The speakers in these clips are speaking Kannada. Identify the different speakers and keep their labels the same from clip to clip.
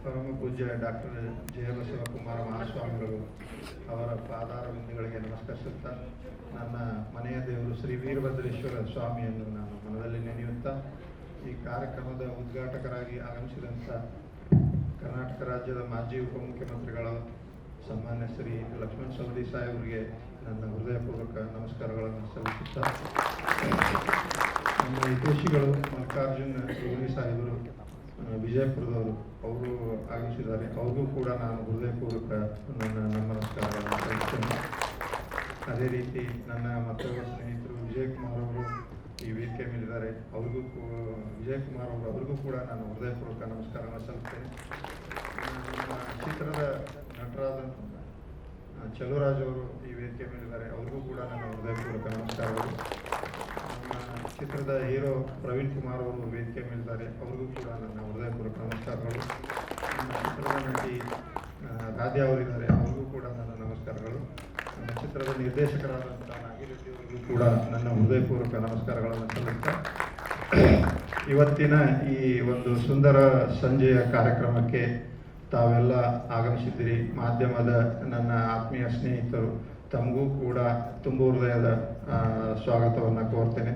Speaker 1: ಪರಮ ಪೂಜ್ಯ ಡಾಕ್ಟರ್ ಜಯಬಸವಕುಮಾರ ಮಹಾಸ್ವಾಮಿಗಳು ಅವರ ಪಾದಾರವಿಂದಗಳಿಗೆ ನಮಸ್ಕರಿಸುತ್ತಾ ನನ್ನ ಮನೆಯ ದೇವರು ಶ್ರೀ ವೀರಭದ್ರೇಶ್ವರ ಸ್ವಾಮಿಯನ್ನು ನಾನು ಮನದಲ್ಲಿ ನೆನೆಯುತ್ತಾ ಈ ಕಾರ್ಯಕ್ರಮದ ಉದ್ಘಾಟಕರಾಗಿ ಆಗಮಿಸಿದಂಥ ಕರ್ನಾಟಕ ರಾಜ್ಯದ ಮಾಜಿ ಉಪಮುಖ್ಯಮಂತ್ರಿಗಳ ಸನ್ಮಾನ್ಯ ಶ್ರೀ ಲಕ್ಷ್ಮಣ್ ಸವದಿ ಸಾಹೇಬರಿಗೆ ನನ್ನ ಹೃದಯಪೂರ್ವಕ ನಮಸ್ಕಾರಗಳನ್ನು ಸಲ್ಲಿಸುತ್ತಾ ನಮ್ಮ ಹಿತೈಷಿಗಳು ಮಲ್ಲಿಕಾರ್ಜುನ್ ರೋಗಿ ಸಾಹೇಬರು ವಿಜಯಪುರದವರು ಅವರು ಆಗಮಿಸಿದ್ದಾರೆ. ಅವ್ರಿಗೂ ಕೂಡ ನಾನು ಹೃದಯಪೂರ್ವಕ ನನ್ನ ನಮಸ್ಕಾರಗಳನ್ನು ಸಲ್ಲಿಸ್ತೇನೆ. ಅದೇ ರೀತಿ ನನ್ನ ಮತ್ತೊಬ್ಬ ಸ್ನೇಹಿತರು ವಿಜಯಕುಮಾರ್ ಅವರು ಈ ವೇದಿಕೆ ಮೇಲಿದ್ದಾರೆ. ವಿಜಯಕುಮಾರ್ ಅವರು ಅವ್ರಿಗೂ ಕೂಡ ನಾನು ಹೃದಯಪೂರ್ವಕ ನಮಸ್ಕಾರವನ್ನು ಸಲ್ಲಿಸ್ತೇನೆ. ನಮ್ಮ ಚಿತ್ರದ ನಟರಾದ ಚಲುರಾಜ್ ಅವರು ಈ ವೇದಿಕೆ ಮೇಲಿದ್ದಾರೆ. ಅವ್ರಿಗೂ ಕೂಡ ನನ್ನ ಹೃದಯಪೂರ್ವಕ ನಮಸ್ಕಾರಗಳು. ನಮ್ಮ ಚಿತ್ರದ ಹೀರೋ ಪ್ರವೀಣ್ ಕುಮಾರ್ ಅವರು ವೇದಿಕೆ ಮೇಲಿದ್ದಾರೆ. ಅವ್ರಿಗೂ ಕೂಡ ನನ್ನ ಹೃದಯಪೂರ್ವಕ ನಮಸ್ಕಾರಗಳು. ನಮ್ಮ ಚಿತ್ರದ ನಟಿ ರಾಧಾ ಅವರಿದ್ದಾರೆ. ಅವ್ರಿಗೂ ಕೂಡ ನನ್ನ ನಮಸ್ಕಾರಗಳು. ನಮ್ಮ ಚಿತ್ರದ ನಿರ್ದೇಶಕರಾದಂಥ ನಾಗಿರೆಡ್ಡಿ ಅವರಿಗೂ ಕೂಡ ನನ್ನ ಹೃದಯಪೂರ್ವಕ ನಮಸ್ಕಾರಗಳನ್ನು ಸಲ್ಲಿಸ್ತಾ ಇವತ್ತಿನ ಈ ಒಂದು ಸುಂದರ ಸಂಜೆಯ ಕಾರ್ಯಕ್ರಮಕ್ಕೆ ತಾವೆಲ್ಲ ಆಗಮಿಸಿದ್ದೀರಿ. ಮಾಧ್ಯಮದ ನನ್ನ ಆತ್ಮೀಯ ಸ್ನೇಹಿತರು ತಮಗೂ ಕೂಡ ತುಂಬ ಹೃದಯದ ಸ್ವಾಗತವನ್ನು ಕೋರ್ತೇನೆ.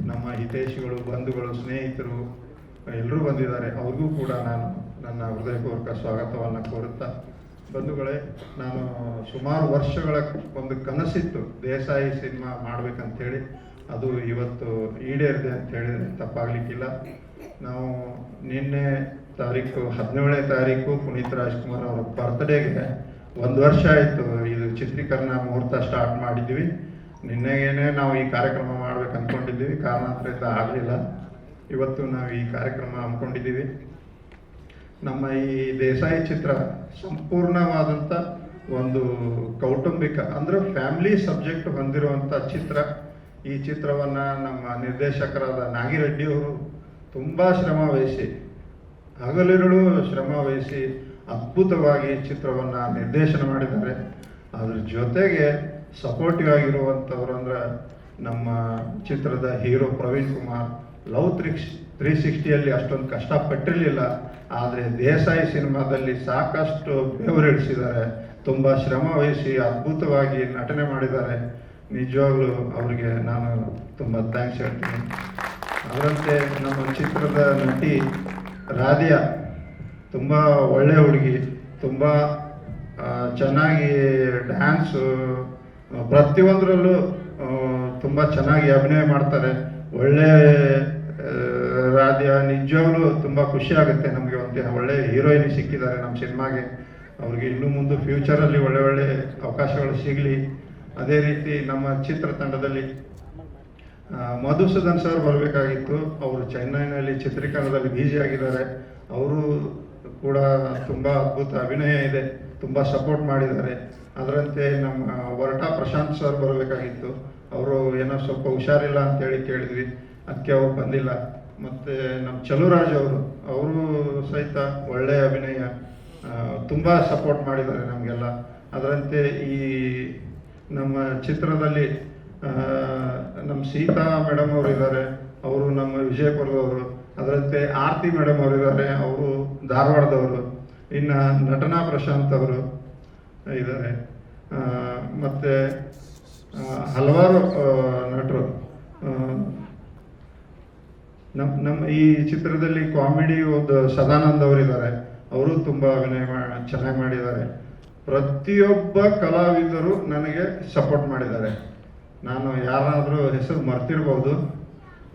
Speaker 1: ನಮ್ಮ ಹಿತೈಷಿಗಳು, ಬಂಧುಗಳು, ಸ್ನೇಹಿತರು ಎಲ್ಲರೂ ಬಂದಿದ್ದಾರೆ. ಅವ್ರಿಗೂ ಕೂಡ ನಾನು ನನ್ನ ಹೃದಯಪೂರ್ವಕ ಸ್ವಾಗತವನ್ನು ಕೋರುತ್ತಾ, ಬಂಧುಗಳೇ, ನಾನು ಸುಮಾರು ವರ್ಷಗಳ ಒಂದು ಕನಸಿತ್ತು ದೇಸಾಯಿ ಸಿನಿಮಾ ಮಾಡಬೇಕಂತೇಳಿ. ಅದು ಇವತ್ತು ಈಡೇರಿದೆ ಅಂತ ಹೇಳಿದ್ರೆ ತಪ್ಪಾಗಲಿಕ್ಕಿಲ್ಲ. ನಾವು ನಿನ್ನೆ 17ನೇ ತಾರೀಕು ಪುನೀತ್ ರಾಜ್ಕುಮಾರ್ ಅವರ ಬರ್ತ್ಡೇಗೆ 1 ವರ್ಷ ಆಯಿತು ಇದು ಚಿತ್ರೀಕರಣ ಮುಹೂರ್ತ ಸ್ಟಾರ್ಟ್ ಮಾಡಿದ್ವಿ. ನಿನ್ನೆಗೇನೆ ನಾವು ಈ ಕಾರ್ಯಕ್ರಮ ಮಾಡ್ಬೇಕು ಅಂದ್ಕೊಂಡಿದ್ದೀವಿ. ಕಾರಣಾಂತರದಿಂದ ಆಗಲಿಲ್ಲ. ಇವತ್ತು ನಾವು ಈ ಕಾರ್ಯಕ್ರಮ ಹಮ್ಮಿಕೊಂಡಿದ್ದೀವಿ. ನಮ್ಮ ಈ ದೇಸಾಯಿ ಚಿತ್ರ ಸಂಪೂರ್ಣವಾದಂಥ ಒಂದು ಕೌಟುಂಬಿಕ ಅಂದರೆ ಫ್ಯಾಮಿಲಿ ಸಬ್ಜೆಕ್ಟ್ ಹೊಂದಿರುವಂಥ ಚಿತ್ರ. ಈ ಚಿತ್ರವನ್ನು ನಮ್ಮ ನಿರ್ದೇಶಕರಾದ ನಾಗಿರೆಡ್ಡಿ ಅವರು ತುಂಬ ಶ್ರಮ ವಹಿಸಿ, ಹಗಲಿರುಳು ಶ್ರಮ ವಹಿಸಿ ಅದ್ಭುತವಾಗಿ ಚಿತ್ರವನ್ನು ನಿರ್ದೇಶನ ಮಾಡಿದ್ದಾರೆ. ಅದ್ರ ಜೊತೆಗೆ ಸಪೋರ್ಟಿವ್ ಆಗಿರುವಂಥವ್ರು ಅಂದ್ರೆ ನಮ್ಮ ಚಿತ್ರದ ಹೀರೋ ಪ್ರವೀಣ್ ಕುಮಾರ್. ಲವ್ 360ಯಲ್ಲಿ ಅಷ್ಟೊಂದು ಕಷ್ಟಪಟ್ಟಿರಲಿಲ್ಲ, ಆದರೆ ದೇಸಾಯಿ ಸಿನಿಮಾದಲ್ಲಿ ಸಾಕಷ್ಟು ಬೆವರಿಳಿಸಿದ್ದಾರೆ. ತುಂಬ ಶ್ರಮ ವಹಿಸಿ ಅದ್ಭುತವಾಗಿ ನಟನೆ ಮಾಡಿದ್ದಾರೆ. ನಿಜವಾಗ್ಲೂ ಅವರಿಗೆ ನಾನು ತುಂಬ ಥ್ಯಾಂಕ್ಸ್ ಹೇಳ್ತೀನಿ. ಅದರಂತೆ ನಮ್ಮ ಚಿತ್ರದ ನಟಿ ರಾಧಿಯಾ ತುಂಬ ಒಳ್ಳೆಯ ಹುಡುಗಿ, ತುಂಬ ಚೆನ್ನಾಗಿ ಡ್ಯಾನ್ಸು ಪ್ರತಿಯೊಂದರಲ್ಲೂ ತುಂಬ ಚೆನ್ನಾಗಿ ಅಭಿನಯ ಮಾಡ್ತಾರೆ. ಒಳ್ಳೆ ರಾಧಿಯಾ ನಿಜವಾಗ್ಲೂ ತುಂಬ ಖುಷಿ ಆಗುತ್ತೆ. ನಮಗೆ ಒಂದು ಒಳ್ಳೆ ಹೀರೋಯಿನ್ ಸಿಕ್ಕಿದ್ದಾರೆ ನಮ್ಮ ಸಿನಿಮಾಗೆ. ಅವ್ರಿಗೆ ಇನ್ನೂ ಮುಂದೆ ಫ್ಯೂಚರಲ್ಲಿ ಒಳ್ಳೆ ಅವಕಾಶಗಳು ಸಿಗಲಿ. ಅದೇ ರೀತಿ ನಮ್ಮ ಚಿತ್ರತಂಡದಲ್ಲಿ ಮಧುಸೂದನ್ ಸರ್ ಬರಬೇಕಾಗಿತ್ತು. ಅವರು ಚೆನ್ನೈನಲ್ಲಿ ಚಿತ್ರೀಕರಣದಲ್ಲಿ ಬ್ಯುಸಿ ಆಗಿದ್ದಾರೆ. ಅವರು ಕೂಡ ತುಂಬ ಅದ್ಭುತ ಅಭಿನಯ ಇದೆ, ತುಂಬ ಸಪೋರ್ಟ್ ಮಾಡಿದ್ದಾರೆ. ಅದರಂತೆ ನಮ್ಮ ವರಟಾ ಪ್ರಶಾಂತ್ ಸರ್ ಬರಬೇಕಾಗಿತ್ತು. ಅವರು ಏನೋ ಸ್ವಲ್ಪ ಹುಷಾರಿಲ್ಲ ಅಂತೇಳಿ ಕೇಳಿದ್ವಿ, ಅದಕ್ಕೆ ಅವ್ರು ಬಂದಿಲ್ಲ. ಮತ್ತು ನಮ್ಮ ಚಲುರಾಜ್ ಅವರು ಸಹಿತ ಒಳ್ಳೆಯ ಅಭಿನಯ, ತುಂಬ ಸಪೋರ್ಟ್ ಮಾಡಿದ್ದಾರೆ ನಮಗೆಲ್ಲ. ಅದರಂತೆ ಈ ನಮ್ಮ ಚಿತ್ರದಲ್ಲಿ ನಮ್ಮ ಸೀತಾ ಮೇಡಮ್ ಅವರು ಇದ್ದಾರೆ. ಅವರು ನಮ್ಮ ವಿಜಯಪುರದವರು. ಅದರಂತೆ ಆರತಿ ಮೇಡಮ್ ಅವರಿದ್ದಾರೆ, ಅವರು ಧಾರವಾಡದವರು. ಇನ್ನು ನಟನಾ ಪ್ರಶಾಂತ್ ಅವರು ಇದ್ದಾರೆ. ಮತ್ತು ಹಲವಾರು ನಟರು. ನಮ್ಮ ಈ ಚಿತ್ರದಲ್ಲಿ ಕಾಮಿಡಿ ಒಂದು ಸದಾನಂದ್ ಅವರಿದ್ದಾರೆ. ಅವರು ತುಂಬ ಅಭಿನಯ ಚೆನ್ನಾಗಿ ಮಾಡಿದ್ದಾರೆ. ಪ್ರತಿಯೊಬ್ಬ ಕಲಾವಿದರು ನನಗೆ ಸಪೋರ್ಟ್ ಮಾಡಿದ್ದಾರೆ. ನಾನು ಯಾರಾದರೂ ಹೆಸರು ಮರ್ತಿರ್ಬೋದು,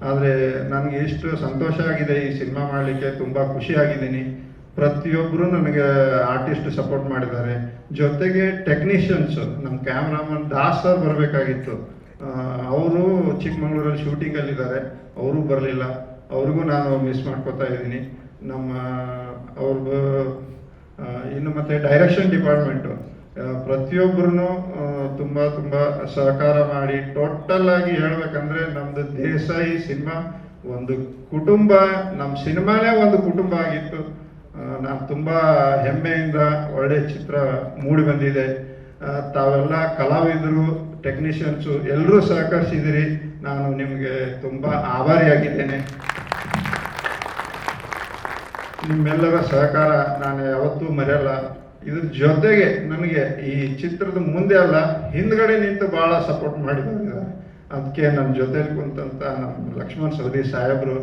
Speaker 1: ಆದರೆ ನನಗೆ ಎಷ್ಟು ಸಂತೋಷ ಆಗಿದೆ ಈ ಸಿನಿಮಾ ಮಾಡಲಿಕ್ಕೆ. ತುಂಬ ಖುಷಿಯಾಗಿದ್ದೀನಿ. ಪ್ರತಿಯೊಬ್ಬರು ನನಗೆ ಆರ್ಟಿಸ್ಟ್ ಸಪೋರ್ಟ್ ಮಾಡಿದ್ದಾರೆ. ಜೊತೆಗೆ ಟೆಕ್ನಿಷಿಯನ್ಸು ನಮ್ಮ ಕ್ಯಾಮ್ರಾಮನ್ ದಾಸ್ ಸರ್ ಬರಬೇಕಾಗಿತ್ತು. ಅವರು ಚಿಕ್ಕಮಗಳೂರಲ್ಲಿ ಶೂಟಿಂಗಲ್ಲಿದ್ದಾರೆ, ಅವರು ಬರಲಿಲ್ಲ. ಅವ್ರಿಗೂ ನಾನು ಮಿಸ್ ಮಾಡ್ಕೋತಾ ಇದ್ದೀನಿ. ನಮ್ಮ ಅವ್ರಿಗೂ ಇನ್ನು ಮತ್ತು ಡೈರೆಕ್ಷನ್ ಡಿಪಾರ್ಟ್ಮೆಂಟು ಪ್ರತಿಯೊಬ್ಬರೂ ತುಂಬ ಸಹಕಾರ ಮಾಡಿ ಟೋಟಲ್ ಆಗಿ ಹೇಳ್ಬೇಕಂದ್ರೆ ನಮ್ಮದು ದೇಸಾಯಿ ಸಿನಿಮಾ ಒಂದು ಕುಟುಂಬ, ನಮ್ಮ ಸಿನಿಮಾನೇ ಒಂದು ಕುಟುಂಬ ಆಗಿತ್ತು. ನಾನು ತುಂಬ ಹೆಮ್ಮೆಯಿಂದ ಒಳ್ಳೆ ಚಿತ್ರ ಮೂಡಿ ಬಂದಿದೆ. ತಾವೆಲ್ಲ ಕಲಾವಿದರು, ಟೆಕ್ನಿಷಿಯನ್ಸು ಎಲ್ಲರೂ ಸಹಕರಿಸಿದಿರಿ. ನಾನು ನಿಮಗೆ ತುಂಬ ಆಭಾರಿಯಾಗಿದ್ದೇನೆ. ನಿಮ್ಮೆಲ್ಲರ ಸಹಕಾರ ನಾನು ಯಾವತ್ತೂ ಮರೆಯಲ್ಲ. ಇದ್ರ ಜೊತೆಗೆ ನನಗೆ ಈ ಚಿತ್ರದ ಮುಂದೆ ಅಲ್ಲ ಹಿಂದ್ಗಡೆ ನಿಂತು ಭಾಳ ಸಪೋರ್ಟ್ ಮಾಡಿದ್ದಾರೆ. ಅದಕ್ಕೆ ನನ್ನ ಜೊತೆಲಿ ಕುಂತಂತ ನಮ್ಮ ಲಕ್ಷ್ಮಣ್ ಸವದಿ ಸಾಹೇಬರು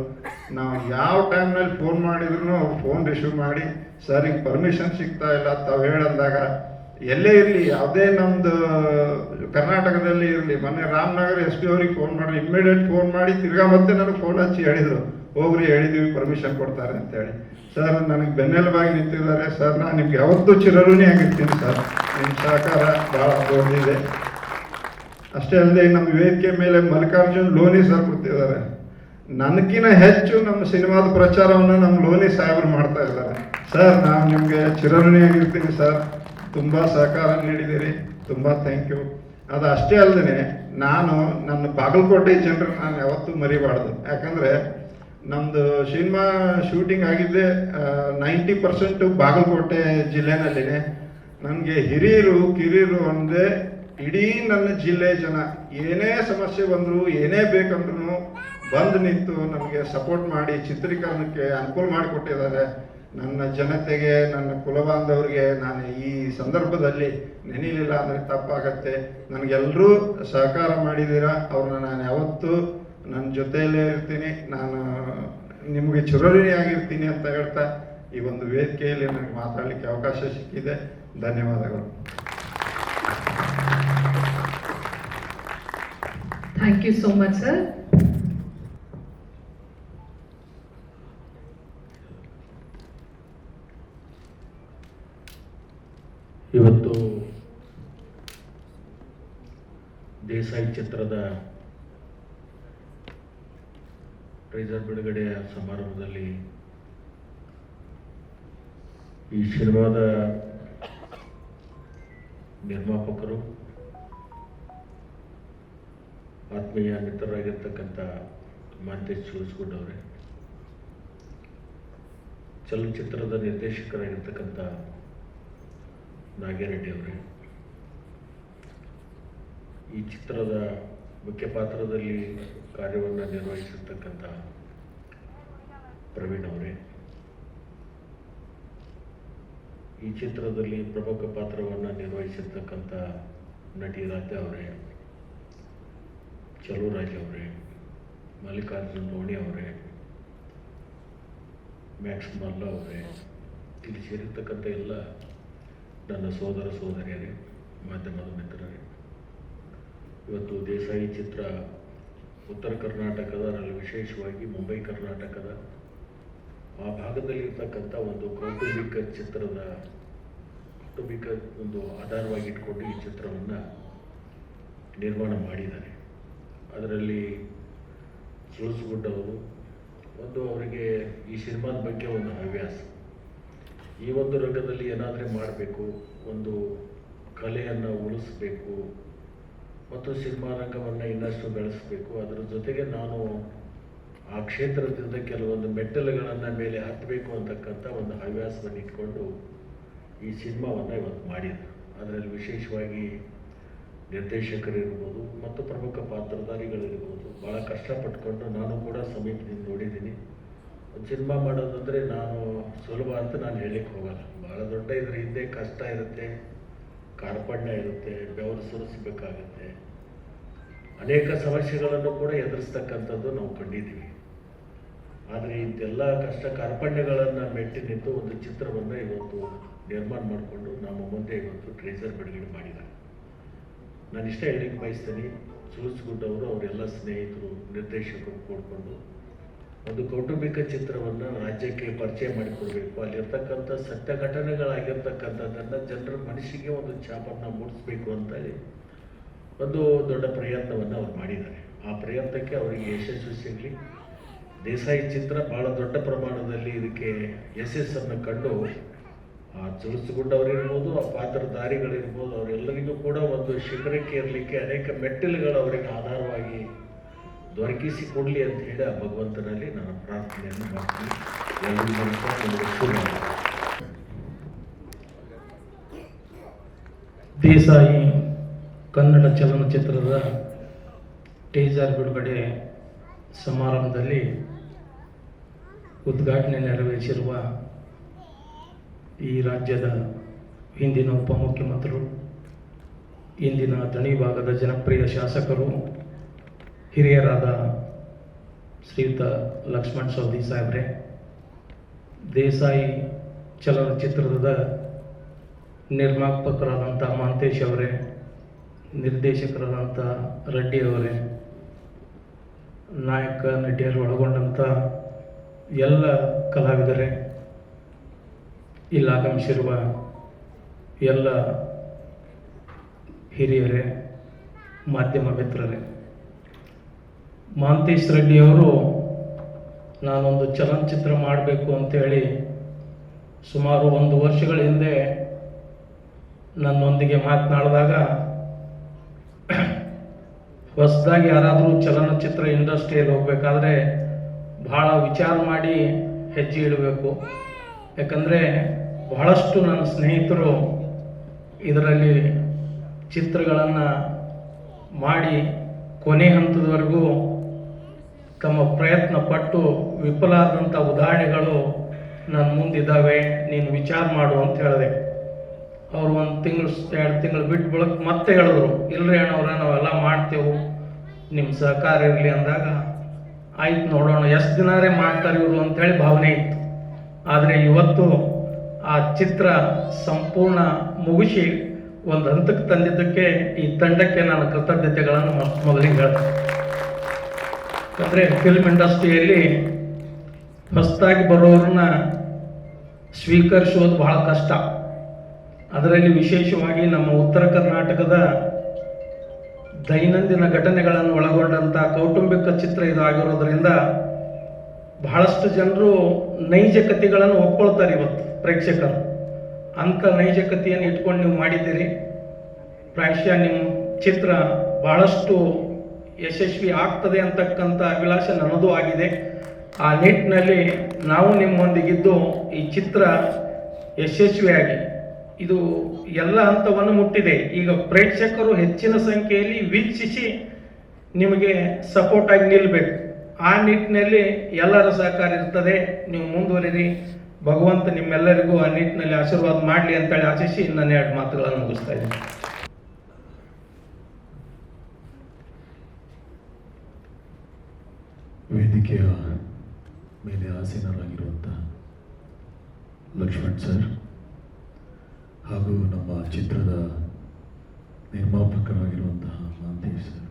Speaker 1: ನಾವು ಯಾವ ಟೈಮ್ನಲ್ಲಿ ಫೋನ್ ಮಾಡಿದ್ರು ಅವ್ರು ಫೋನ್ ರಿಸೀವ್ ಮಾಡಿ ಸರ್ ಈಗ ಪರ್ಮಿಷನ್ ಸಿಗ್ತಾ ಇಲ್ಲ ತಾವು ಹೇಳಂದಾಗ ಎಲ್ಲೇ ಇರಲಿ ಯಾವುದೇ ನಮ್ಮದು ಕರ್ನಾಟಕದಲ್ಲಿ ಇರಲಿ ಮೊನ್ನೆ ರಾಮನಗರ ಎಸ್ ಪಿ ಅವ್ರಿಗೆ ಫೋನ್ ಮಾಡಿ ಇಮ್ಮಿಡಿಯೇಟ್ ಫೋನ್ ಮಾಡಿ ತಿರ್ಗಾ ಮತ್ತೆ ನನಗೆ ಫೋನ್ ಹಚ್ಚಿ ಹೇಳಿದರು ಹೋಗ್ರಿ ಹೇಳಿದ್ದೀವಿ ಪರ್ಮಿಷನ್ ಕೊಡ್ತಾರೆ ಅಂತೇಳಿ. ಸರ್ ನನಗೆ ಬೆನ್ನೆಲುಬಾಗಿ ನಿಂತಿದ್ದಾರೆ ಸರ್, ನಾನು ನಿಮ್ಗೆ ಯಾವತ್ತೂ ಚಿರಋಣಿ ಆಗಿರ್ತೀನಿ ಸರ್. ನಿಮ್ಮ ಸಹಕಾರ ಭಾಳ ದೊಡ್ಡದಿದೆ. ಅಷ್ಟೇ ಅಲ್ಲದೆ ನಮ್ಮ ವೇದಿಕೆ ಮೇಲೆ ಮಲ್ಲಿಕಾರ್ಜುನ್ ಲೋನಿ ಸರ್ ಕೂತಿದ್ದಾರೆ. ನನಗಿನ ಹೆಚ್ಚು ನಮ್ಮ ಸಿನಿಮಾದ ಪ್ರಚಾರವನ್ನು ನಮ್ಮ ಲೋನಿ ಸಾಹೇಬರು ಮಾಡ್ತಾ ಇದ್ದಾರೆ. ಸರ್ ನಾನು ನಿಮಗೆ ಚಿರಋಣಿಯಾಗಿರ್ತೀನಿ ಸರ್, ತುಂಬ ಸಹಕಾರ ನೀಡಿದ್ದೀರಿ, ತುಂಬ ಥ್ಯಾಂಕ್ ಯು. ಅದು ಅಷ್ಟೇ ಅಲ್ಲದೆ ನಾನು ನನ್ನ ಬಾಗಲಕೋಟೆ ಜನರು ನಾನು ಯಾವತ್ತೂ ಮರಿಬಾರ್ದು. ಯಾಕಂದರೆ ನಮ್ಮದು ಸಿನಿಮಾ ಶೂಟಿಂಗ್ ಆಗಿದ್ದೆ 90% ಬಾಗಲಕೋಟೆ ಜಿಲ್ಲೆನಲ್ಲಿನೇ. ನನಗೆ ಹಿರಿಯರು ಕಿರಿಯರು ಒಂದೇ ಇಡೀ ನನ್ನ ಜಿಲ್ಲೆ ಜನ ಏನೇ ಸಮಸ್ಯೆ ಬಂದರೂ ಏನೇ ಬೇಕಂದ್ರೂ ಬಂದು ನಿಂತು ನಮಗೆ ಸಪೋರ್ಟ್ ಮಾಡಿ ಚಿತ್ರೀಕರಣಕ್ಕೆ ಅನುಕೂಲ ಮಾಡಿಕೊಟ್ಟಿದ್ದಾರೆ. ನನ್ನ ಜನತೆಗೆ ನನ್ನ ಕುಲಬಾಂಧವರಿಗೆ ನಾನು ಈ ಸಂದರ್ಭದಲ್ಲಿ ನೆನೀಲಿಲ್ಲ ಅಂದರೆ ತಪ್ಪಾಗತ್ತೆ. ನನಗೆಲ್ಲರೂ ಸಹಕಾರ ಮಾಡಿದ್ದೀರಾ, ಅವ್ರನ್ನ ನಾನು ಯಾವತ್ತೂ ನನ್ನ ಜೊತೆಯಲ್ಲೇ ಇರ್ತೀನಿ, ನಾನು ನಿಮಗೆ ಚಿರಋಣಿ ಆಗಿರ್ತೀನಿ ಅಂತ ಹೇಳ್ತಾ ಈ ಒಂದು ವೇದಿಕೆಯಲ್ಲಿ ನನಗೆ ಮಾತಾಡಲಿಕ್ಕೆ ಅವಕಾಶ ಸಿಕ್ಕಿದೆ. ಧನ್ಯವಾದಗಳು.
Speaker 2: Thank you so much, sir.
Speaker 3: ಇವತ್ತು ದೇಸಾಯಿ ಚಿತ್ರದ ಟ್ರೈಲರ್ ಬಿಡುಗಡೆಯ ಸಮಾರಂಭದಲ್ಲಿ ಈ ಸಿನಿಮಾದ ನಿರ್ಮಾಪಕರು, ಆತ್ಮೀಯ ಮಿತ್ರರಾಗಿರ್ತಕ್ಕಂಥ ಮಾಂತೇಶ್ ಅವರೇ, ಚಲನಚಿತ್ರದ ನಿರ್ದೇಶಕರಾಗಿರ್ತಕ್ಕಂಥ ನಾಗೇರೆಡ್ಡಿ ಅವರೇ, ಈ ಚಿತ್ರದ ಮುಖ್ಯ ಪಾತ್ರದಲ್ಲಿ ಕಾರ್ಯವನ್ನು ನಿರ್ವಹಿಸಿರ್ತಕ್ಕಂಥ ಪ್ರವೀಣ್ ಅವರೇ, ಈ ಚಿತ್ರದಲ್ಲಿ ಪ್ರಮುಖ ಪಾತ್ರವನ್ನು ನಿರ್ವಹಿಸಿರ್ತಕ್ಕಂಥ ನಟಿ ರಾಧಾ ಅವರೇ, ಚಲುರಾಜ್ ಅವರೇ, ಮಲ್ಲಿಕಾರ್ಜುನ್ ಲೋಣಿ ಅವರೇ, ಮ್ಯಾಕ್ಸ್ ಮಲ್ಲ ಅವರೇ, ಇಲ್ಲಿ ಸೇರಿರ್ತಕ್ಕಂಥ ಎಲ್ಲ ನನ್ನ ಸೋದರ ಸೋದರಿಯರೇ, ಮಾಧ್ಯಮದ ಮಿತ್ರರೇ, ಇವತ್ತು ದೇಸಾಯಿ ಚಿತ್ರ ಉತ್ತರ ಕರ್ನಾಟಕದ, ಅದರಲ್ಲಿ ವಿಶೇಷವಾಗಿ ಮುಂಬೈ ಕರ್ನಾಟಕದ ಆ ಭಾಗದಲ್ಲಿರ್ತಕ್ಕಂಥ ಒಂದು ಕೌಟುಂಬಿಕ ಚಿತ್ರದ ಕೌಟುಂಬಿಕ ಒಂದು ಆಧಾರವಾಗಿ ಇಟ್ಕೊಂಡು ಈ ಚಿತ್ರವನ್ನು ನಿರ್ಮಾಣ ಮಾಡಿದ್ದಾರೆ. ಅದರಲ್ಲಿ ಸುಳಸುಗುಡ್ಡ ಅವರು ಒಂದು ಅವರಿಗೆ ಈ ಸಿನಿಮಾದ ಬಗ್ಗೆ ಒಂದು ಹವ್ಯಾಸ, ಈ ಒಂದು ರಂಗದಲ್ಲಿ ಏನಾದರೂ ಮಾಡಬೇಕು, ಒಂದು ಕಲೆಯನ್ನು ಉಳಿಸ್ಬೇಕು ಮತ್ತು ಸಿನಿಮಾ ರಂಗವನ್ನು ಇನ್ನಷ್ಟು ಬೆಳೆಸಬೇಕು, ಅದರ ಜೊತೆಗೆ ನಾನು ಆ ಕ್ಷೇತ್ರದಿಂದ ಕೆಲವೊಂದು ಮೆಟ್ಟಲುಗಳನ್ನು ಮೇಲೆ ಹತ್ತಬೇಕು ಅಂತಕ್ಕಂಥ ಒಂದು ಹವ್ಯಾಸವನ್ನು ಇಟ್ಕೊಂಡು ಈ ಸಿನಿಮಾವನ್ನು ಇವತ್ತು ಮಾಡಿದರು. ಅದರಲ್ಲಿ ವಿಶೇಷವಾಗಿ ನಿರ್ದೇಶಕರಿರ್ಬೋದು ಮತ್ತು ಪ್ರಮುಖ ಪಾತ್ರಧಾರಿಗಳಿರ್ಬೋದು ಭಾಳ ಕಷ್ಟಪಟ್ಕೊಂಡು ನಾನು ಕೂಡ ಸಮೀಪದಿಂದ ನೋಡಿದ್ದೀನಿ. ಒಂದು ಸಿನಿಮಾ ಮಾಡೋದಂದರೆ ನಾನು ಸುಲಭ ಅಂತ ನಾನು ಹೇಳಲಿಕ್ಕೆ ಹೋಗಲ್ಲ. ಭಾಳ ದೊಡ್ಡ ಇದ್ರ ಹಿಂದೆ ಕಷ್ಟ ಇರುತ್ತೆ, ಕಾರ್ಪಣ್ಯ ಇರುತ್ತೆ, ಬೆವರು ಸುರಿಸಬೇಕಾಗತ್ತೆ, ಅನೇಕ ಸಮಸ್ಯೆಗಳನ್ನು ಕೂಡ ಎದುರಿಸ್ತಕ್ಕಂಥದ್ದು ನಾವು ಕಂಡಿದ್ದೀವಿ. ಆದರೆ ಇದೆಲ್ಲ ಕಷ್ಟ ಕಾರ್ಪಣ್ಯಗಳನ್ನು ಮೆಟ್ಟಿ ನಿಂತು ಒಂದು ಚಿತ್ರವನ್ನು ಇವತ್ತು ನಿರ್ಮಾಣ ಮಾಡಿಕೊಂಡು ನಮ್ಮ ಮುಂದೆ ಇವತ್ತು ಟ್ರೇಸರ್ ಬಿಡುಗಡೆ ಮಾಡಿದ್ದಾರೆ. ನಾನು ಇಷ್ಟೇ ಹೇಳಲಿಕ್ಕೆ ಬಯಸ್ತೀನಿ, ಸುಳಸುಗುಡ್ಡ ಅವರು ಅವರೆಲ್ಲ ಸ್ನೇಹಿತರು ನಿರ್ದೇಶಕರು ಕೂಡಿಕೊಂಡು ಒಂದು ಕೌಟುಂಬಿಕ ಚಿತ್ರವನ್ನು ರಾಜ್ಯಕ್ಕೆ ಪರಿಚಯ ಮಾಡಿಕೊಡ್ಬೇಕು, ಅಲ್ಲಿರ್ತಕ್ಕಂಥ ಸತ್ಯ ಘಟನೆಗಳಾಗಿರ್ತಕ್ಕಂಥದ್ದನ್ನು ಜನರ ಮನಸ್ಸಿಗೆ ಒಂದು ಛಾಪನ್ನು ಮೂಡಿಸ್ಬೇಕು ಅಂತೇಳಿ ಒಂದು ದೊಡ್ಡ ಪ್ರಯತ್ನವನ್ನು ಅವ್ರು ಮಾಡಿದ್ದಾರೆ. ಆ ಪ್ರಯತ್ನಕ್ಕೆ ಅವರಿಗೆ ಯಶಸ್ಸು ಸಿಗಲಿ. ದೇಸಾಯಿ ಚಿತ್ರ ಭಾಳ ದೊಡ್ಡ ಪ್ರಮಾಣದಲ್ಲಿ ಇದಕ್ಕೆ ಯಶಸ್ಸನ್ನು ಕಂಡು ಆ ಸುಳಸುಗುಡ್ಡ ಅವರಿರ್ಬೋದು, ಆ ಪಾತ್ರಧಾರಿಗಳಿರ್ಬೋದು, ಅವರೆಲ್ಲರಿಗೂ ಕೂಡ ಒಂದು ಶಿಖರಕ್ಕೆ ಇರಲಿಕ್ಕೆ ಅನೇಕ ಮೆಟ್ಟಿಲುಗಳು ಅವರಿಗೆ ಆಧಾರವಾಗಿ ದೊರಕಿಸಿಕೊಡಲಿ ಅಂತ ಹೇಳಿ ಆ ಭಗವಂತನಲ್ಲಿ ನಾನು ಪ್ರಾರ್ಥನೆಯನ್ನು ಮಾಡ್ತೀನಿ.
Speaker 4: ದೇಸಾಯಿ ಕನ್ನಡ ಚಲನಚಿತ್ರದ ಟೀಸರ್ ಬಿಡುಗಡೆ ಸಮಾರಂಭದಲ್ಲಿ ಉದ್ಘಾಟನೆ ನೆರವೇರಿಸಿರುವ ಈ ರಾಜ್ಯದ ಹಿಂದಿನ ಉಪಮುಖ್ಯಮಂತ್ರಿಗಳು, ಇಂದಿನ ದಣಿ ಭಾಗದ ಜನಪ್ರಿಯ ಶಾಸಕರು, ಹಿರಿಯರಾದ ಶ್ರೀಯುತ ಲಕ್ಷ್ಮಣ್ ಸವದಿ ಸಾಹೇಬ್ರೆ, ದೇಸಾಯಿ ಚಲನಚಿತ್ರದ ನಿರ್ಮಾಪಕರಾದಂಥ ಮಹಂತೇಶ್ ಅವರೇ, ನಿರ್ದೇಶಕರಾದಂಥ ರೆಡ್ಡಿ ಅವರೇ, ನಾಯಕ ನಟಿಯರು ಒಳಗೊಂಡಂಥ ಎಲ್ಲ ಕಲಾವಿದರೇ, ಇಲ್ಲಿ ಆಗಮಿಸಿರುವ ಎಲ್ಲ ಹಿರಿಯರೇ, ಮಾಧ್ಯಮ ಮಿತ್ರರೇ, ಮಹಂತೇಶ್ ರೆಡ್ಡಿಯವರು ನಾನೊಂದು ಚಲನಚಿತ್ರ ಮಾಡಬೇಕು ಅಂತೇಳಿ ಸುಮಾರು 1 ವರ್ಷಗಳ ಹಿಂದೆ ನನ್ನೊಂದಿಗೆ ಮಾತನಾಡಿದಾಗ, ಹೊಸದಾಗಿ ಯಾರಾದರೂ ಚಲನಚಿತ್ರ ಇಂಡಸ್ಟ್ರಿಯಲ್ಲಿ ಹೋಗಬೇಕಾದ್ರೆ ಭಾಳ ವಿಚಾರ ಮಾಡಿ ಹೆಜ್ಜೆ ಇಡಬೇಕು. ಯಾಕಂದರೆ ಬಹಳಷ್ಟು ನನ್ನ ಸ್ನೇಹಿತರು ಇದರಲ್ಲಿ ಚಿತ್ರಗಳನ್ನು ಮಾಡಿ ಕೊನೆ ಹಂತದವರೆಗೂ ತಮ್ಮ ಪ್ರಯತ್ನ ಪಟ್ಟು ವಿಫಲ ಆದಂಥ ಉದಾಹರಣೆಗಳು ನನ್ನ ಮುಂದಿದ್ದಾವೆ, ನೀನು ವಿಚಾರ ಮಾಡು ಅಂತ ಹೇಳಿದೆ. ಅವರು 1 ತಿಂಗಳು 2 ತಿಂಗಳು ಬಿಟ್ಟು ಬಳಕ ಮತ್ತೆ ಹೇಳಿದ್ರು, ಇಲ್ಲರಿ ಅಣ್ಣವ್ರೆ ನಾವೆಲ್ಲ ಮಾಡ್ತೇವೆ, ನಿಮ್ಮ ಸಹಕಾರ ಇರಲಿ ಅಂದಾಗ, ಆಯ್ತು ನೋಡೋಣ ಎಷ್ಟು ದಿನಾರೇ ಮಾಡ್ತಾರೆ ಇವರು ಅಂಥೇಳಿ ಭಾವನೆ ಇತ್ತು. ಆದರೆ ಇವತ್ತು ಆ ಚಿತ್ರ ಸಂಪೂರ್ಣ ಮುಗಿಸಿ ಒಂದು ಹಂತಕ್ಕೆ ತಂದಿದ್ದಕ್ಕೆ ಈ ತಂಡಕ್ಕೆ ನಾನು ಕೃತಜ್ಞತೆಗಳನ್ನು ಮೊದಲಿಗೆ ಹೇಳ್ತೇನೆ. ಅಂದರೆ ಫಿಲ್ಮ್ ಇಂಡಸ್ಟ್ರಿಯಲ್ಲಿ ಹೊಸದಾಗಿ ಬರೋರನ್ನ ಸ್ವೀಕರಿಸೋದು ಬಹಳ ಕಷ್ಟ. ಅದರಲ್ಲಿ ವಿಶೇಷವಾಗಿ ನಮ್ಮ ಉತ್ತರ ಕರ್ನಾಟಕದ ದೈನಂದಿನ ಘಟನೆಗಳನ್ನು ಒಳಗೊಂಡಂಥ ಕೌಟುಂಬಿಕ ಚಿತ್ರ ಇದು ಆಗಿರೋದ್ರಿಂದ ಬಹಳಷ್ಟು ಜನರು ನೈಜ ಕಥೆಗಳನ್ನು ಒಪ್ಕೊಳ್ತಾರೆ ಇವತ್ತು ಪ್ರೇಕ್ಷಕರು. ಅಂಥ ನೈಜ ಕಥೆಯನ್ನು ಇಟ್ಕೊಂಡು ನೀವು ಮಾಡಿದ್ದೀರಿ. ಪ್ರಾಯಶಃ ನಿಮ್ಮ ಚಿತ್ರ ಬಹಳಷ್ಟು ಯಶಸ್ವಿ ಆಗ್ತದೆ ಅಂತಕ್ಕಂಥ ಅಭಿಲಾಷೆ ನನ್ನದು ಆಗಿದೆ. ಆ ನಿಟ್ಟಿನಲ್ಲಿ ನಾವು ನಿಮ್ಮೊಂದಿಗಿದ್ದು ಈ ಚಿತ್ರ ಯಶಸ್ವಿಯಾಗಿ ಇದು ಎಲ್ಲ ಹಂತವನ್ನು ಮುಟ್ಟಿದೆ. ಈಗ ಪ್ರೇಕ್ಷಕರು ಹೆಚ್ಚಿನ ಸಂಖ್ಯೆಯಲ್ಲಿ ವೀಕ್ಷಿಸಿ ನಿಮಗೆ ಸಪೋರ್ಟ್ ಆಗಿ ನಿಲ್ಲಬೇಕು. ಆ ನಿಟ್ಟಿನಲ್ಲಿ ಎಲ್ಲರ ಸಹಕಾರ ಇರ್ತದೆ. ನೀವು ಮುಂದುವರಿರಿ. ಭಗವಂತ ನಿಮ್ಮೆಲ್ಲರಿಗೂ ಆ ನಿಟ್ಟಿನಲ್ಲಿ ಆಶೀರ್ವಾದ ಮಾಡಲಿ ಅಂತೇಳಿ ಆಶಿಸಿ ನನ್ನ 2 ಮಾತುಗಳನ್ನು ಮುಗಿಸ್ತಾ ಇದ್ದೀನಿ.
Speaker 5: ವೇದಿಕೆಯ ಮೇಲೆ ಆಸೀನರಾಗಿರುವಂತಹ ಲಕ್ಷ್ಮಣ್ ಸರ್ ಹಾಗೂ ನಮ್ಮ ಚಿತ್ರದ ನಿರ್ಮಾಪಕರಾಗಿರುವಂತಹ ಮಹಂತೇಶ್ ಸರ್,